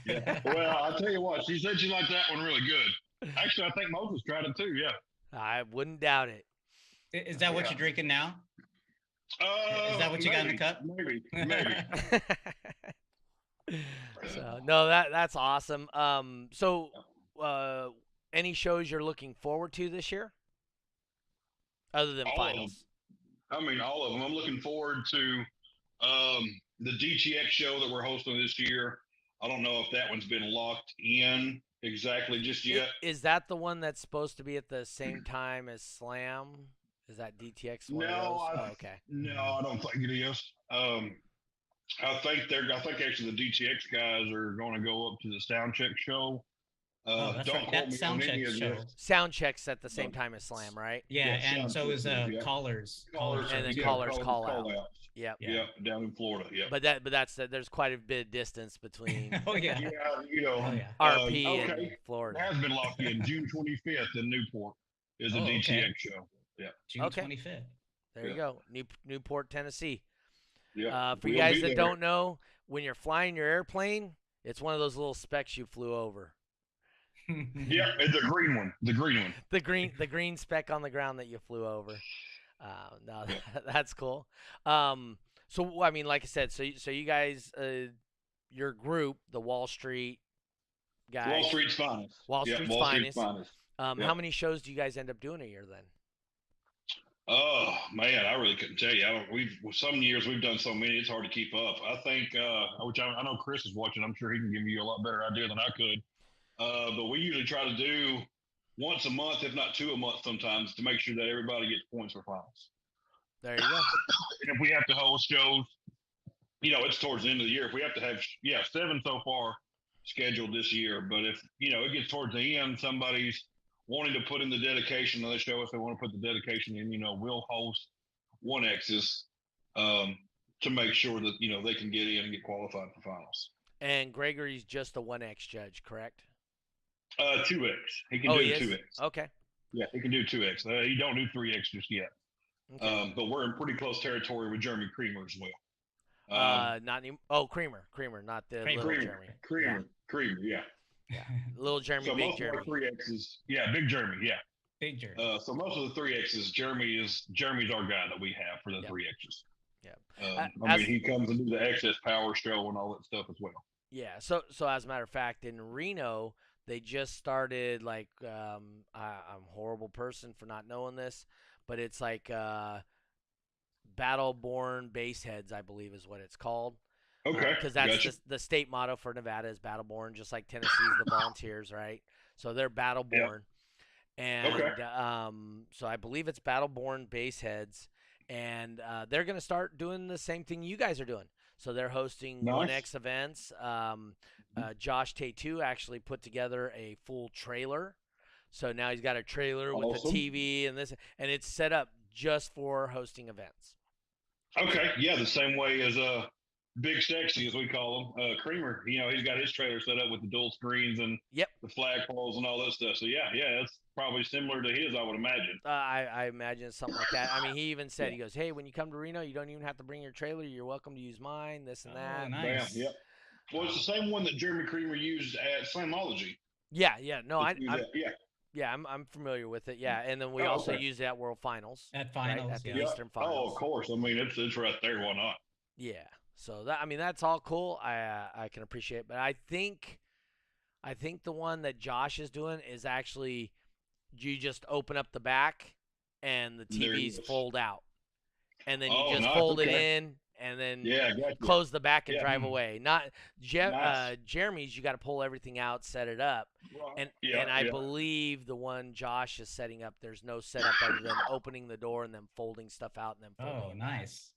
Well, I'll tell you what, she said she liked that one really good. Actually, I think Moses tried it too, yeah. I wouldn't doubt it. Is that what you're drinking now? Is that what you got in the cup? Maybe. So no, that's awesome. So any shows you're looking forward to this year, other than All of them. finals? I mean, all of them. I'm looking forward to the DTX show that we're hosting this year. I don't know if that one's been locked in exactly just yet. Is that the one that's supposed to be at the same time as Slam? Is that DTX one of those? Oh, okay. No, I don't think it is. I think actually the DTX guys are going to go up to the Soundcheck show. That's don't right. quote That me on any Soundcheck of show. this. Sound checks at the same time as Slam, right? Yeah, Yeah, and so Soundcheck is shows, yeah. Callers. And then yeah, Callers call out. outs. Yep. Yeah. Down in Florida. Yeah. But that's there's quite a bit of distance between Oh yeah. Yeah, you know. Oh, yeah. RP and okay. Florida. It has been locked in. June 25th in Newport is a Oh, DTX okay. show. Yeah. June Okay. 25th. There you go, Newport, Tennessee. Yeah. For you We'll guys be that there. don't know, when you're flying your airplane, it's one of those little specks you flew over. Yeah, it's the green one. The green one. The green speck on the ground that you flew over. No, that's cool. So I mean, like I said, so you guys, your group, the Wall Street guys, Wall Street's finest. Wall Yeah, Street's Wall finest. Street's finest. Yeah. How many shows do you guys end up doing a year then? Oh man, I really couldn't tell you. Some years we've done so many, it's hard to keep up. I think, which I know Chris is watching. I'm sure he can give you a lot better idea than I could. But we usually try to do once a month, if not two a month, sometimes, to make sure that everybody gets points for finals. There you go. And if we have to host shows, it's towards the end of the year. If we have to have, 7 so far scheduled this year. But if it gets towards the end, somebody's wanting to put in the dedication, they show us they want to put the dedication in, we'll host 1X's to make sure that, they can get in and get qualified for finals. And Gregory's just a 1X judge, correct? 2X. He can do 2X. Okay. Yeah, he can do 2X. He don't do 3X just yet. Okay. But we're in pretty close territory with Jeremy Creamer as well. Not any. Oh, Creamer, not the little Jeremy. Creamer, yeah. Yeah, little Jeremy, So big most Jeremy. of our 3X's, big Jeremy, yeah. Big Jeremy. So most of the 3X's, Jeremy's our guy that we have for the 3X's. Yeah. He comes and do the Access Power show and all that stuff as well. Yeah. So as a matter of fact, in Reno, they just started like I'm a horrible person for not knowing this, but it's like Battleborn Base Heads, I believe is what it's called. Okay. Because that's gotcha. the state motto for Nevada is Battleborn, just like Tennessee's the Volunteers, right? So they're Battleborn. And so I believe it's Battleborn Base Heads. And they're going to start doing the same thing you guys are doing. So they're hosting 1X events. Josh T.W.I.C.A actually put together a full trailer. So now he's got a trailer with a TV and this, and it's set up just for hosting events. Okay. Yeah, the same way as Big Sexy, as we call him, Creamer. He's got his trailer set up with the dual screens and the flagpoles and all that stuff. So yeah, it's probably similar to his, I would imagine. I imagine something like that. I mean, he even said, he goes, "Hey, when you come to Reno, you don't even have to bring your trailer. You're welcome to use mine. This and that." Nice. Bam, yep. Well, it's the same one that Jeremy Creamer used at Slamology. Yeah. No, I'm familiar with it. Yeah, and then we also use it at World Finals. At finals, right? At the Eastern Finals. Oh, of course. I mean, it's right there. Why not? Yeah. So that's all cool. I can appreciate it, but I think the one that Josh is doing is actually you just open up the back and the TVs fold out, and then you just fold it in and then close the back and drive away. Not Jeremy's. You got to pull everything out, set it up, and I believe the one Josh is setting up, there's no setup other than opening the door and then folding stuff out and then folding. Oh, nice.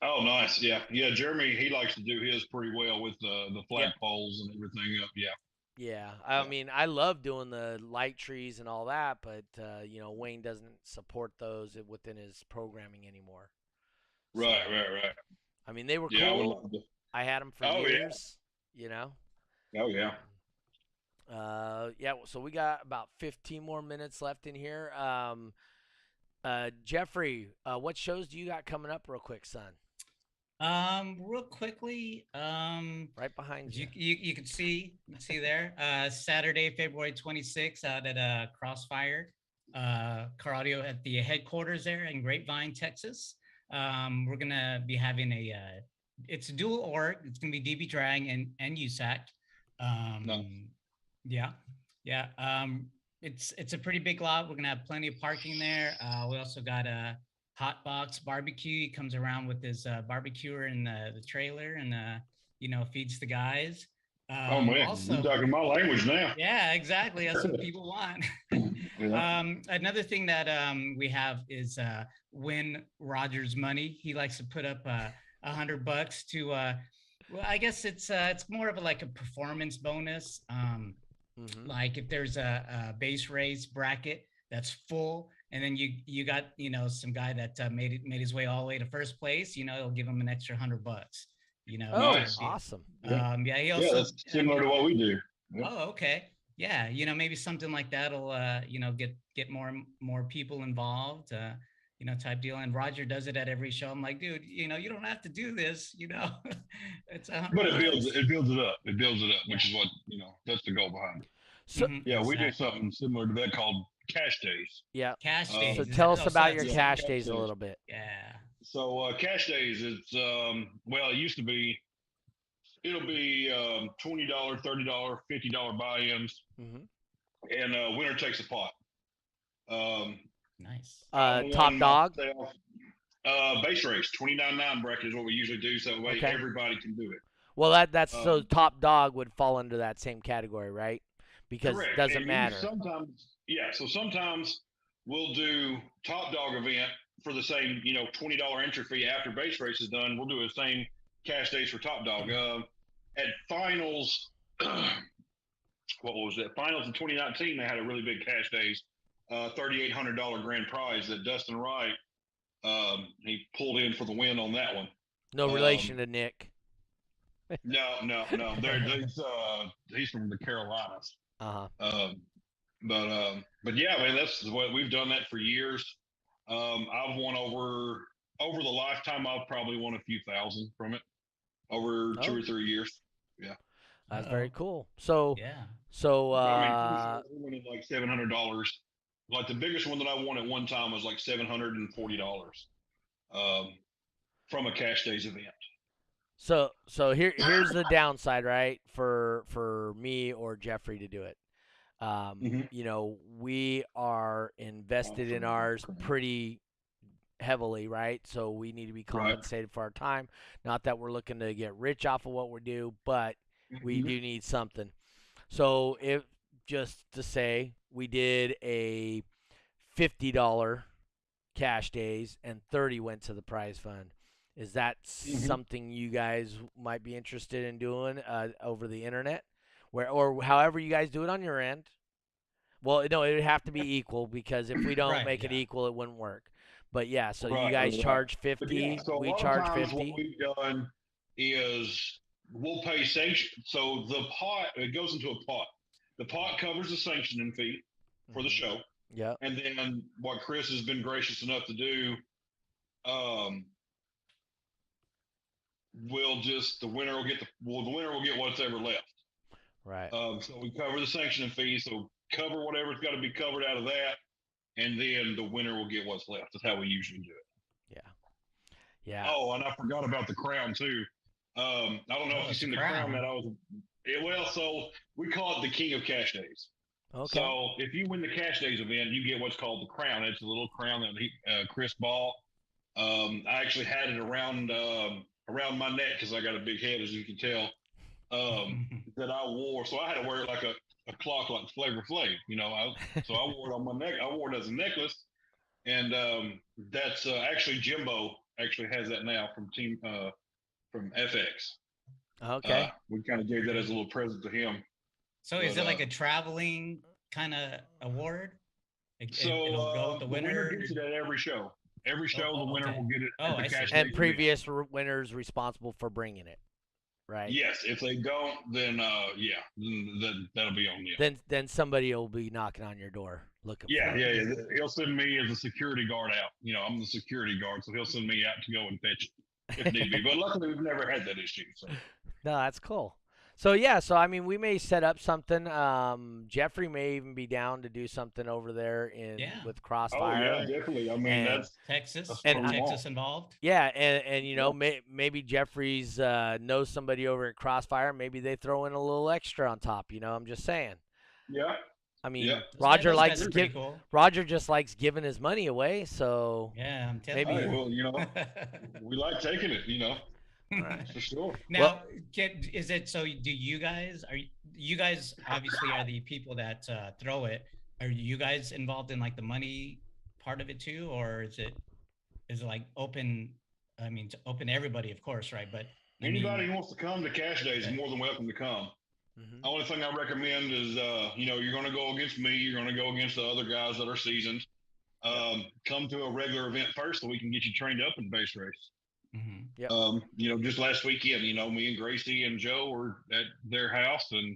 Oh, nice. Yeah. Jeremy, he likes to do his pretty well with the flagpoles and everything up. Yeah. Yeah. I mean, I love doing the light trees and all that, but Wayne doesn't support those within his programming anymore. Right. I mean, they were cool. I had them for years. Oh yeah. So we got about 15 more minutes left in here. Jeffrey, what shows do you got coming up real quick, son? Real quickly, right behind you. You can see there. Saturday, February 26th, out at Crossfire Car Audio at the headquarters there in Grapevine, Texas. we're gonna be having it's a dual org. It's gonna be DB Drag and USAC. Nice. Yeah, yeah. It's a pretty big lot. We're gonna have plenty of parking there. We also got a hot box barbecue. He comes around with his barbecuer in the trailer and feeds the guys. Oh man, Also, you're talking my language now. yeah, exactly. That's what people want. Yeah. Another thing that we have is win Roger's money. He likes to put up $100 to. Well, I guess it's more of like a performance bonus. Like if there's a base race bracket that's full, and then you got some guy that made his way all the way to first place. It'll give him an extra $100. Oh, Nice. awesome. Yeah. He also, Yeah, that's similar to what we do. Yeah. Oh, okay. Yeah, maybe something like that'll get more people involved, type deal. And Roger does it at every show. I'm like, dude, you don't have to do this, It's But it builds it up. It builds it up, which is what that's the goal behind it. So Yeah, we do something similar to that called cash days. yeah. Cash days. So Is tell that- us oh, about so your that's- cash cash days a days. little bit. Yeah. So cash days, it's it used to be. It'll be $20, $30, $50 buy-ins, and winner takes a pot. Nice. Top dog. Base race, 29.9 bracket is what we usually do, so that way Okay. everybody can do it. Well, that's so top dog would fall under that same category, right? Because Correct. it doesn't And matter. So sometimes we'll do top dog event for the same, $20 entry fee after base race is done. We'll do the same cash days for top dog. At finals, what was that? Finals in 2019, they had a really big cash days, $3,800 grand prize that Dustin Wright, he pulled in for the win on that one. No relation to Nick. No. He's from the Carolinas. But yeah, man, that's what we've done that for years. I've won over the lifetime. I've probably won a few thousand from it over 2 or 3 years. Yeah, that's very cool. So yeah. So I mean, we won like $700. Like the biggest one that I won at one time was like $740 from a cash days event. So here's the downside, right? For me or Jeffrey to do it. We are invested in ours pretty heavily, right? So we need to be compensated for our time. Not that we're looking to get rich off of what we do, but we do need something. So if just to say we did a $50 cash days and 30 went to the prize fund. Is that something you guys might be interested in doing over the internet, or however you guys do it on your end? Well, no, it would have to be equal because if we don't make it equal, it wouldn't work. But yeah, so you guys charge 50, Yeah, so we charge 50. What we've done is we'll pay sanction. So the pot, it goes into a pot. The pot covers the sanctioning fee for the show. Yeah. And then what Chris has been gracious enough to do, the winner will get what's ever left. Right. So we cover the sanctioning fee. So cover whatever's got to be covered out of that, and then the winner will get what's left. That's how we usually do it. Yeah. Oh, and I forgot about the crown too. I don't know if you've seen the crown that I was. So we call it the King of Cash Days. Okay. So if you win the Cash Days event, you get what's called the crown. It's a little crown that Chris bought. I actually had it around my neck because I got a big head, as you can tell. That I wore, so I had to wear it like a clock, like Flavor Flav. So I wore it on my neck. I wore it as a necklace, and that's actually Jimbo actually has that now from FX. Okay. We kind of gave that as a little present to him. So is it like a traveling kind of award? It'll go with the winner. Gets it at every show. Every show, the winner will get it. Oh, I see. And previous winners responsible for bringing it, right? Yes. If they don't, then then that'll be on them. Then somebody will be knocking on your door looking. Yeah. He'll send me as a security guard out. I'm the security guard, so he'll send me out to go and fetch it if need be. But luckily, we've never had that issue. So. No, that's cool. So yeah, so I mean, we may set up something. Jeffrey may even be down to do something over there Yeah. with Oh yeah, Crossfire, definitely. I mean, and Texas, that's and what get we I, want. Texas involved. yeah, and you Yeah. know, maybe Jeffrey's knows somebody over at Crossfire. Maybe they throw in a little extra on top. You know, I'm just saying. Yeah. I Yeah. mean, Those guys are pretty cool. Roger just likes giving his money away, so Yeah, I'm telling maybe. Hey, you. well, we like taking it. All right. For sure. Well, Now, is it so? Do you guys you guys obviously are the people that throw it? Are you guys involved in like the money part of it too, or is it like open? I mean, to open to everybody, of course, right? But I Anybody mean, who wants to come to Cash Days is okay. more than welcome to come. mhm. Only thing I recommend is, you're going to go against me. You're going to go against the other guys that are seasoned. Come to a regular event first so we can get you trained up in base race. Mhm. Yep. Just last weekend, me and Gracie and Joe were at their house, and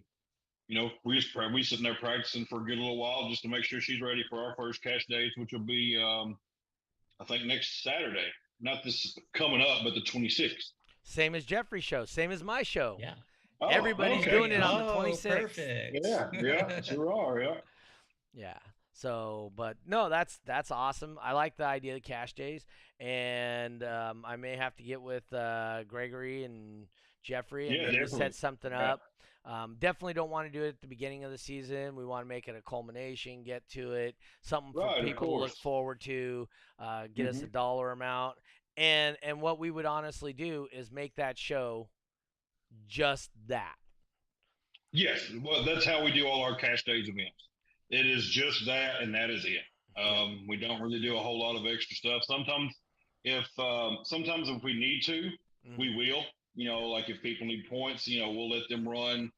we sitting there practicing for a good little while just to make sure she's ready for our first Cash Days, which will be I think next Saturday. Not this coming up, but the 26th. Same as Jeffrey's show, same as my show. Yeah. Oh, Everybody's okay. doing it on the Oh, 26th. perfect. Yeah, sure are. Yeah. Yeah. So, but no, that's awesome. I like the idea of cash days, and I may have to get with Gregory and Jeffrey and Yeah, maybe definitely. set something Yeah. up. Definitely don't want to do it at the beginning of the season. We want to make it a culmination, get to it, something for Right, of people to look course. forward to, get us a dollar amount, and what we would honestly do is make that show just that. Yes, well, that's how we do all our Cash Days events. It is just that, and that is it. Yep. We don't really do a whole lot of extra stuff. Sometimes if we need to, we Mhm. will. Like if people need points, we'll let them run,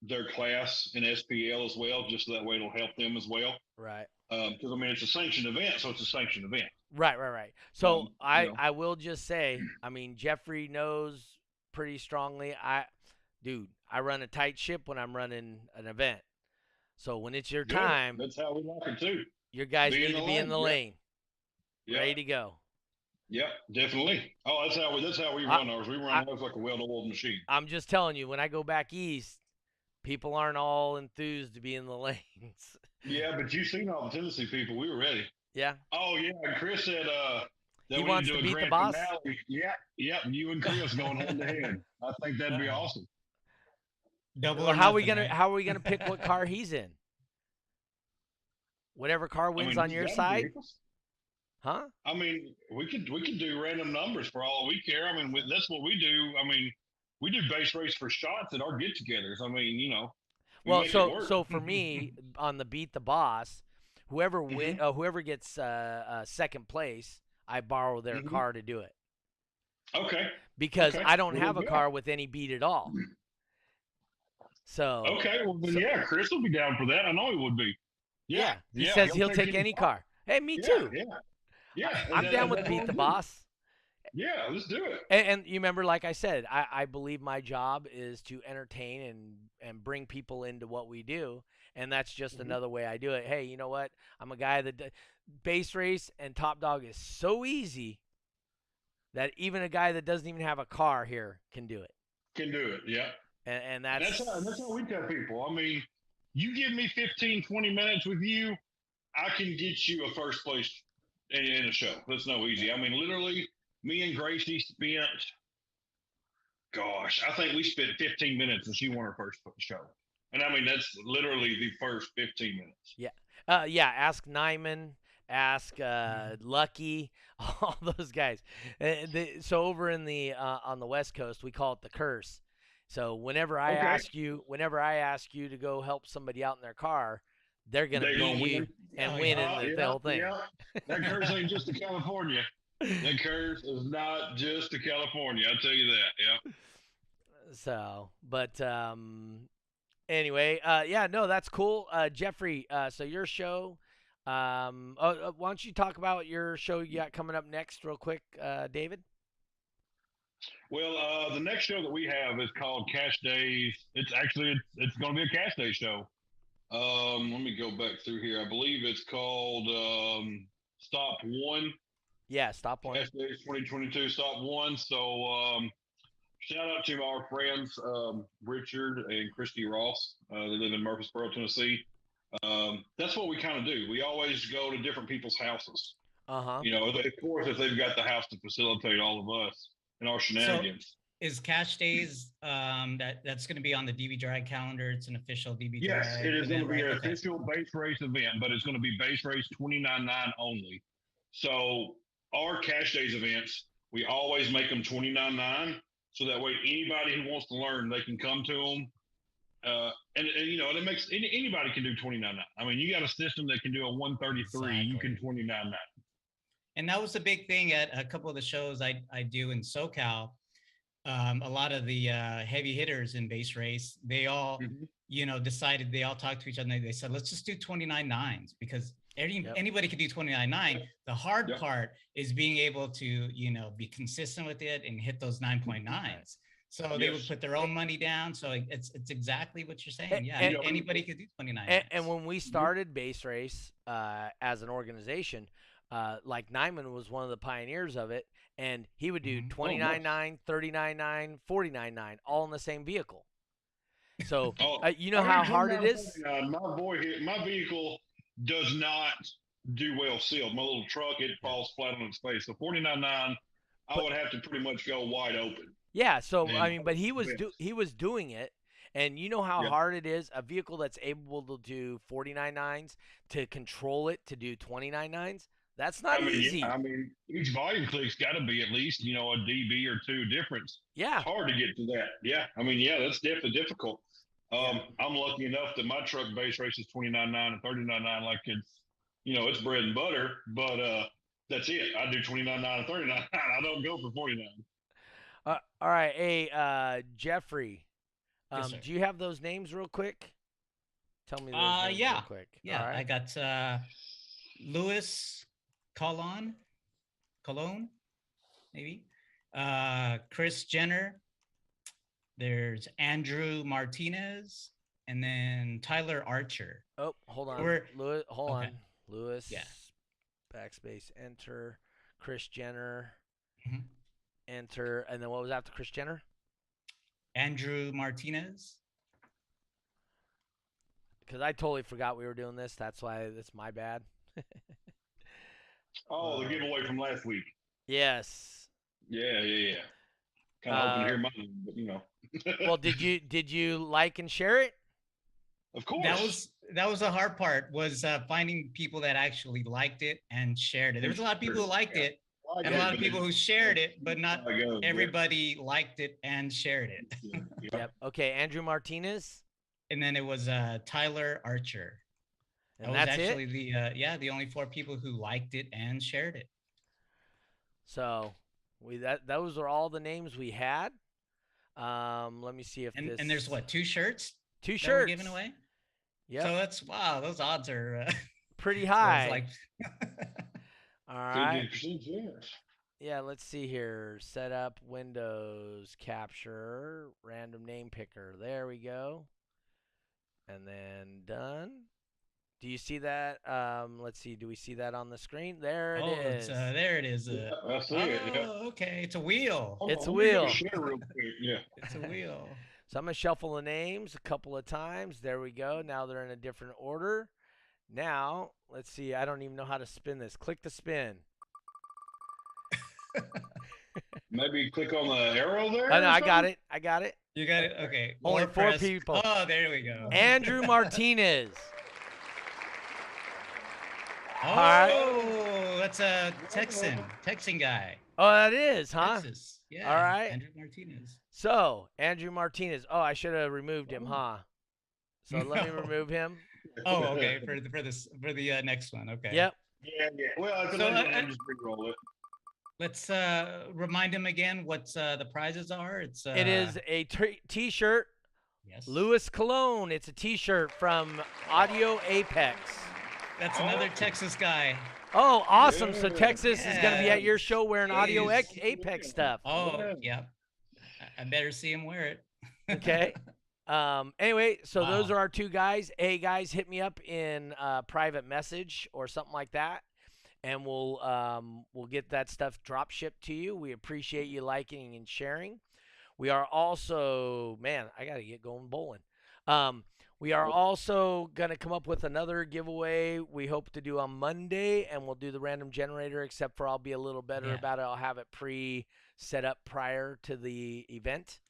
their class in SPL as well, just so that way it'll help them as well. Right. Because I mean, it's a sanctioned event, so it's a sanctioned event. Right. So Um, you know, I will just say, I mean, Jeffrey knows pretty strongly. Dude, I run a tight ship when I'm running an event. So when it's your good. time, That's how we like it too. your guys Be in need the to be in lane. the Yeah. lane, Yeah. ready to go. Yeah, definitely. Oh, that's how we I, run ours. We I run ours like a well-oiled machine. I'm just telling you, when I go back east, people aren't all enthused to be in the lanes. Yeah, but you've seen all the Tennessee people. We were ready. Yeah. Oh yeah, and Chris said that He we need wants to to do a beat the grand boss. finale. Yeah. You and Chris going hand to hand. I think that'd be Uh-oh. awesome. Double Well, or nothing, right? how are we gonna pick what car he's in? Whatever car I wins mean, on he's your got side, vehicles. huh? I mean, we could do random numbers for all we care. I mean, that's what we do. I mean, we do base race for shots at our get-togethers. I mean, we Well, make it so work. so for me on the beat the boss, whoever gets second place, I borrow their hmm car to do it Okay. because Okay. I don't Well, have then, a car with any beat at all. So okay. Well, then, so yeah, Chris will be down for that. I know he would be. yeah, he Yeah. says he'll take any car. Hey, me too. Yeah. I'm down with That's beat all the we do. boss. Yeah, let's do it. And you remember, like I said, I believe my job is to entertain and bring people into what we do, and that's just Mhm. another way I do it. Hey, you know what? I'm a guy that base race and top dog is so easy that even a guy that doesn't even have a car here can do it, Can do it. Yeah. and And that's that's how we tell people. I mean, you give me 15, 20 minutes with you, I can get you a first place in a show. That's no easy. I mean, literally, me and Gracie spent, gosh, I think we spent 15 minutes and she won her first show. And I mean, that's literally the first 15 minutes. yeah. Ask Nyman, ask Lucky, all those guys. So over in the on the West Coast, we call it the curse. So Okay. whenever I ask you to go help somebody out in their car, they're gonna They beat gonna you win. and Oh, win yeah. in the whole thing. Yeah. That curse ain't just to California. That curse is not just to California. I'll tell you that. Yeah. So, but anyway, yeah, no, that's cool. Jeffrey, so your show, why don't you talk about your show you got coming up next, real quick, David? Well, the next show that we have is called Cash Days. It's going to be a Cash Day show. Let me go back through here. I believe it's called Stop One. Yeah, stop one. Cash Days 2022 Stop One. So Shout out to our friends Richard and Christy Ross. They live in Murfreesboro, Tennessee. That's what we kind of do. We always go to different people's houses. Uh-huh. You know, of course, if they've got the house to facilitate all of us and our shenanigans. Is Cash Days that's going to be on the DB Drag calendar? It's an official DB Yes, Drag. it is going to be an Okay. official base race event, but it's going to be base race 29.9 only. So our Cash Days events, we always make them 29.9, so that way anybody who wants to learn, they can come to them. And you know, it makes anybody can do 29.9. I mean, you got a system that can do a 133, you can 29.9. And that was the big thing at a couple of the shows I do in SoCal. A lot of the heavy hitters in base race, they all, you know, decided, they all talked to each other. And they said, let's just do 29.9s because anybody can do 29.9. The hard part is being able to, you know, be consistent with it and hit those 9.9s. So they would put their own money down. So it's exactly what you're saying. Yeah, and anybody could do 29. And when we started base race as an organization, like Nyman was one of the pioneers of it, and he would do 29.9, 39.9, 49.9, all in the same vehicle. So you know how hard it is. My vehicle does not do well sealed. My little truck, it falls flat on its face. So 49.9, I would have to pretty much go wide open. Yeah. So I mean, but he was doing it. And you know how hard it is, a vehicle that's able to do 49.9s, to control it to do 29.9s. That's not easy. Yeah, I mean, each volume click's got to be at least, you know, a dB or two difference. Yeah. It's hard to get to that. Yeah. I mean, yeah, that's definitely difficult. I'm lucky enough that my truck base races 29.9 and 39.9 like it's, you know, it's bread and butter. But that's it. I do 29.9 and 39.9. I don't go for 49. All right. Hey, Jeffrey, Yes, do you have those names real quick? Tell me those names real quick. Yeah, right. I got Louis Cologne, maybe. Chris Jenner. There's Andrew Martinez, and then Tyler Archer. Oh, hold on. Louis, hold on. Louis. Yeah. Backspace. Enter. Chris Jenner. Enter. And then what was after Chris Jenner? Andrew Martinez. Because I totally forgot we were doing this. That's why it's my bad. The giveaway from last week. Yes. Yeah. Kind of hoping to hear mine, but you know. Well, did you like and share it? Of course. That was the hard part, was finding people that actually liked it and shared it. There was a lot of people who liked it, and a lot of people who shared it, but not everybody liked it and shared it. Yep. Okay, Andrew Martinez. And then it was Tyler Archer. And that that's was actually it? the only 4 people who liked it and shared it. So those are all the names we had. Let me see if and there's what, 2 shirts? 2 shirts we're giving away. Yeah. So that's those odds are pretty high. Like all right. Yeah, let's see here. Set up Windows capture random name picker. There we go. And then done. Do you see that? Let's see. Do we see that on the screen? There it is. There it is. I see it. Yeah. Okay. It's a wheel. It's a wheel. Yeah. It's a wheel. So I'm going to shuffle the names a couple of times. There we go. Now they're in a different order. Now, let's see. I don't even know how to spin this. Click to spin. Maybe click on the arrow there. Oh, no, I got it. You got it? Okay. Only 4 people. Oh, there we go. Andrew Martinez. Oh, that's a Texan guy. Oh, that is, huh? Texas. Yeah. All right. Andrew Martinez. So, Andrew Martinez. Oh, I should have removed him, huh? So let me remove him. Oh, okay. For the next one. Okay. Yep. Yeah. Well, So, just re-roll it. Let's remind him again what the prizes are. It is a T-shirt. Yes. Louis Cologne. It's a T-shirt from Audio Apex. That's another Texas guy. Oh, awesome. So Texas is going to be at your show wearing Audio Apex stuff. Oh, yeah. I better see him wear it. Okay. Anyway, so those are our 2 guys. Hey, guys, hit me up in private message or something like that, and we'll get that stuff drop shipped to you. We appreciate you liking and sharing. We are also, man, I got to get going bowling. We are also going to come up with another giveaway we hope to do on Monday, and we'll do the random generator, except for I'll be a little better Yeah. about it. I'll have it set up prior to the event.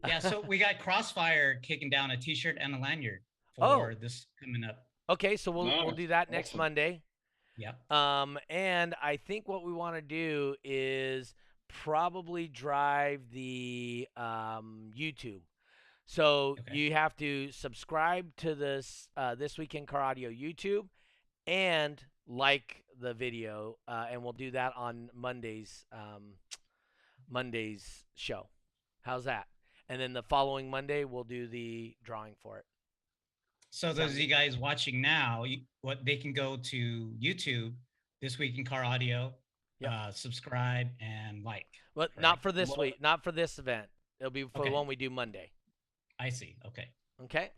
Yeah, so we got Crossfire kicking down a T-shirt and a lanyard Oh. for this coming up. Okay, so we'll Nice. do that next Awesome. Monday. Yeah. And I think what we want to do is probably drive the YouTube. So Okay. you have to subscribe to this Week in Car Audio YouTube and like the video, and we'll do that on Monday's show. How's that? And then the following Monday we'll do the drawing for it. So those of you guys watching now, what they can go to YouTube, This Week in Car Audio, Yep. subscribe and like. Well, correct? not for this week, not for this event. It'll be for Okay. the one we do Monday. I see. Okay. Okay.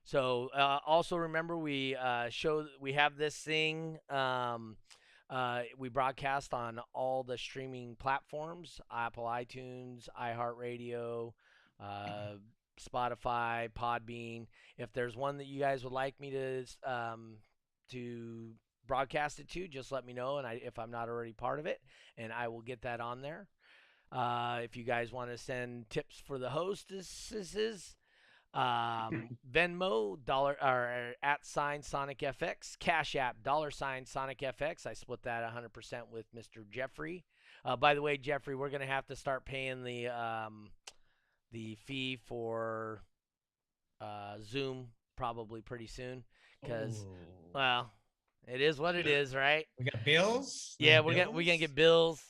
So also remember we have this thing. We broadcast on all the streaming platforms: Apple, iTunes, iHeartRadio, Spotify, Podbean. If there's one that you guys would like me to broadcast it to, just let me know, and if I'm not already part of it, and I will get that on there. If you guys want to send tips for the hostesses, Venmo or @SonicFX, Cash App $SonicFX. I split that 100% with Mr. Jeffrey. By the way, Jeffrey, we're gonna have to start paying the fee for Zoom probably pretty soon because, well, it is what it is, right? We got bills. Yeah, we're gonna get bills.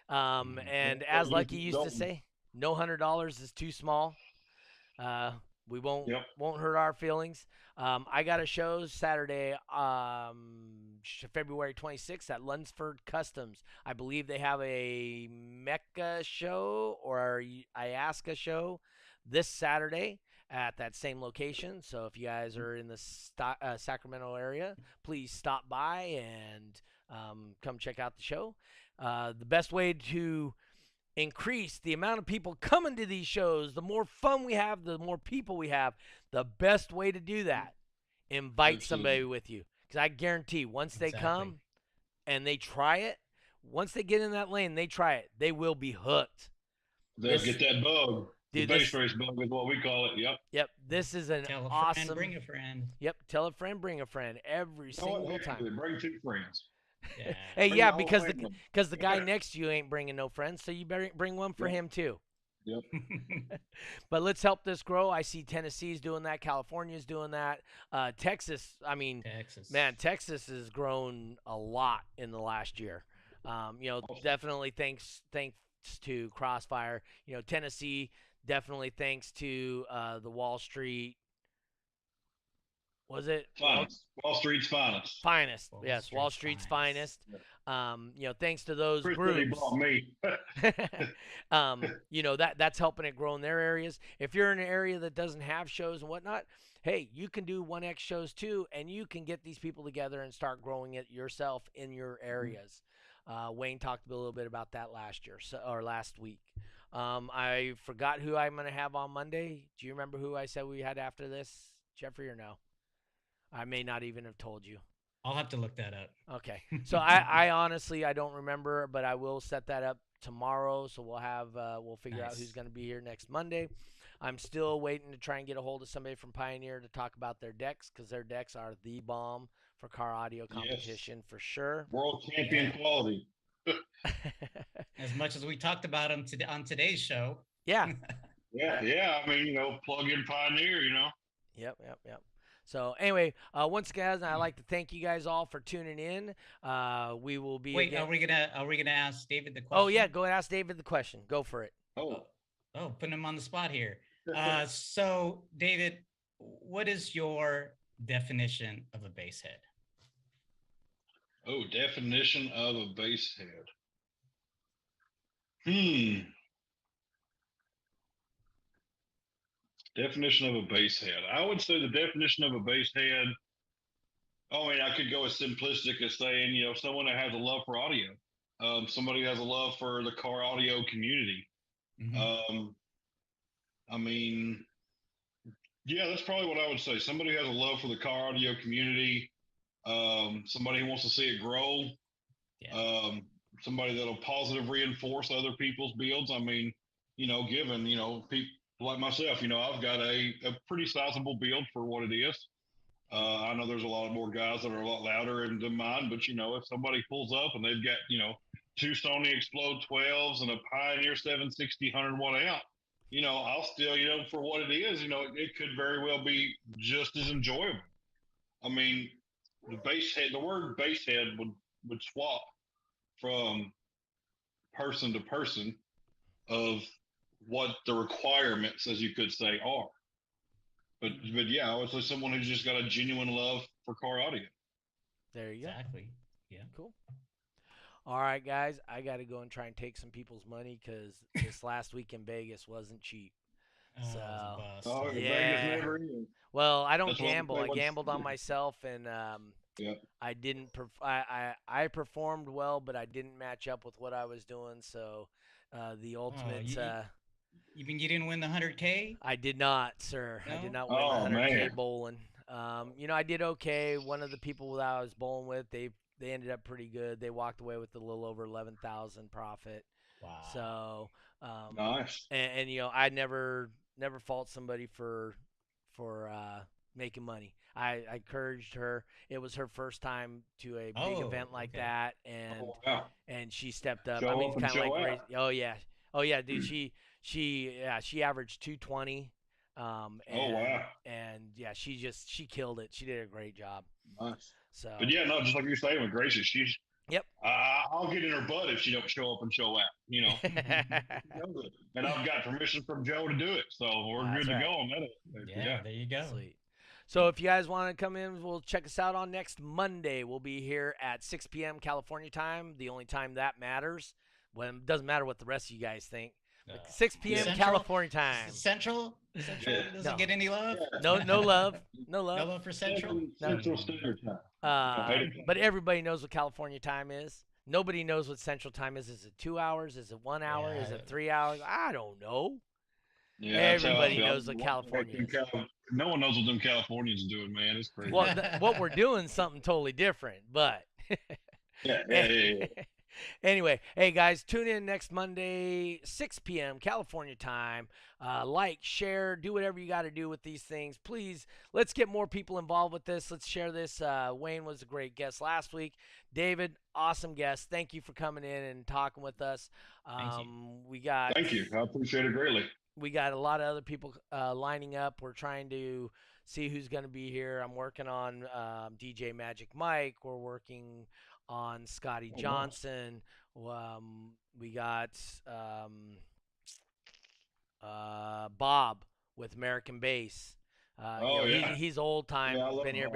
And as Lucky used to Don't- say, no $100 is too small. We won't hurt our feelings. I got a show Saturday, February 26th at Lunsford Customs. I believe they have a Mecca show or Ayaska show this Saturday at that same location. So if you guys are in the Sacramento area, please stop by and come check out the show. The best way to increase the amount of people coming to these shows, the more fun we have, the more people we have, the best way to do that, invite somebody with you. Because I guarantee once they come and they try it, once they get in that lane, they try it, they will be hooked. They'll get that bug. Dude, the base race bug is what we call it. Yep. This is an Tell a awesome. friend, bring a friend. Yep. Tell a friend, bring a friend every single time. Bring 2 friends. Yeah. Hey, Bring yeah, the whole because family. the guy next to you ain't bringing no friends, so you better bring one for him too. Yep. But let's help this grow. I see Tennessee's doing that. California's doing that. Texas, I mean, man, Texas has grown a lot in the last year. Definitely thanks to Crossfire. Tennessee, definitely thanks to the Wall Street. Was it Finest. Wall Street's finest. Yes, Wall Street's finest. Thanks to those Chris groups. Really brought me. That's helping it grow in their areas. If you're in an area that doesn't have shows and whatnot, hey, you can do 1X shows too, and you can get these people together and start growing it yourself in your areas. Wayne talked a little bit about that last week. I forgot who I'm going to have on Monday. Do you remember who I said we had after this, Jeffrey, or no? I may not even have told you. I'll have to look that up. Okay. So I honestly, I don't remember, but I will set that up tomorrow. So we'll figure out who's going to be here next Monday. I'm still waiting to try and get a hold of somebody from Pioneer to talk about their decks, because their decks are the bomb for car audio competition for sure. World champion quality. As much as we talked about them on today's show. Yeah. Yeah. I mean, plug in Pioneer, Yep. So anyway, once again, I'd like to thank you guys all for tuning in. We will be. Wait, are we gonna ask David the question? Oh yeah, go ask David the question. Go for it. Oh, putting him on the spot here. So David, what is your definition of a bass head? Oh, definition of a bass head. Definition of a bass head. I would say the definition of a bass head, I could go as simplistic as saying, someone that has a love for audio. Somebody who has a love for the car audio community. I mean, yeah, that's probably what I would say. Somebody who has a love for the car audio community, somebody who wants to see it grow, Yeah. somebody that'll positive reinforce other people's builds. I mean, given, people like myself, I've got a pretty sizable build for what it is. I know there's a lot more guys that are a lot louder than mine, but if somebody pulls up and they've got, two Sony Explode 12s and a Pioneer 760 100 watt amp, I'll still, for what it is, it could very well be just as enjoyable. I mean, the word bass head would swap from person to person of what the requirements, as you could say, are. But yeah, I would say someone who's just got a genuine love for car audio. There you go. Exactly. Yeah. Cool. All right, guys, I got to go and try and take some people's money because this last week in Vegas wasn't cheap. So, Oh, yeah. Vegas never is. Well, I don't That's what I'm gamble. I saying. gambled on myself, and Yeah. I didn't. I performed well, but I didn't match up with what I was doing. So, the ultimate. You mean you didn't win the 100K? I did not, sir. I did No? not win Oh, the 100K man. bowling. I did okay. One of the people that I was bowling with, they ended up pretty good. They walked away with a little over 11,000 profit. Wow. So, Nice. and I never fault somebody for making money. I encouraged her. It was her first time to a big event like that, and Oh, wow. and she stepped up. Show I mean, up it's and kind of show like out. oh yeah, dude. She averaged 220. And, wow. And yeah, she killed it. She did a great job. Nice. So. But yeah, no, just like you're saying with Gracie, she's. Yep. I'll get in her butt if she don't show up and show out. And I've got permission from Joe to do it, so we're good to go on that. Yeah, there you go. Sweet. So if you guys want to come in, we'll check us out on next Monday. We'll be here at 6 p.m. California time, the only time that matters. Well, it doesn't matter what the rest of you guys think. 6 p.m. California time. Central doesn't get any love. No love. No love. No love for Central. Central Standard Time. But everybody knows what California time is. Nobody knows what Central time is. Is it 2 hours? Is it 1 hour? Is it 3 hours? I don't know. Yeah, everybody knows what California is. No one knows what them Californians are doing, man. It's crazy. Well, what we're doing is something totally different, but yeah. Anyway, hey guys, tune in next Monday, 6 p.m. California time. Like, share, do whatever you got to do with these things. Please, let's get more people involved with this. Let's share this. Wayne was a great guest last week. David, awesome guest. Thank you for coming in and talking with us. Thank you. I appreciate it greatly. We got a lot of other people lining up. We're trying to see who's going to be here. I'm working on DJ Magic Mike. We're working on Scotty Johnson. We got Bob with American Bass. He's old time. Been here.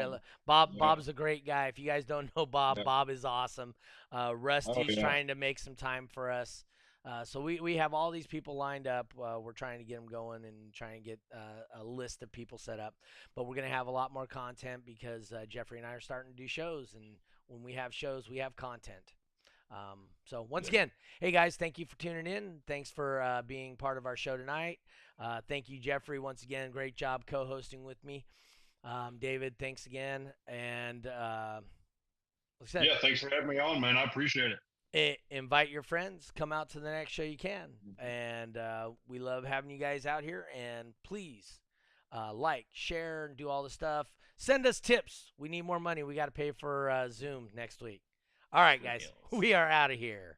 Bob's a great guy. If you guys don't know Bob, Bob is awesome. Rusty's trying to make some time for us. So we have all these people lined up. We're trying to get them going and trying to get a list of people set up. But we're going to have a lot more content because Jeffrey and I are starting to do shows. And when we have shows, we have content. So once again, hey guys, thank you for tuning in. Thanks for being part of our show tonight. Thank you, Jeffrey, once again. Great job co-hosting with me. David, thanks again. And like I said, thanks for having me on, man. I appreciate it. Invite your friends. Come out to the next show you can. And we love having you guys out here. And please like, share, and do all the stuff. Send us tips. We need more money. We got to pay for Zoom next week. All right, guys. We are out of here.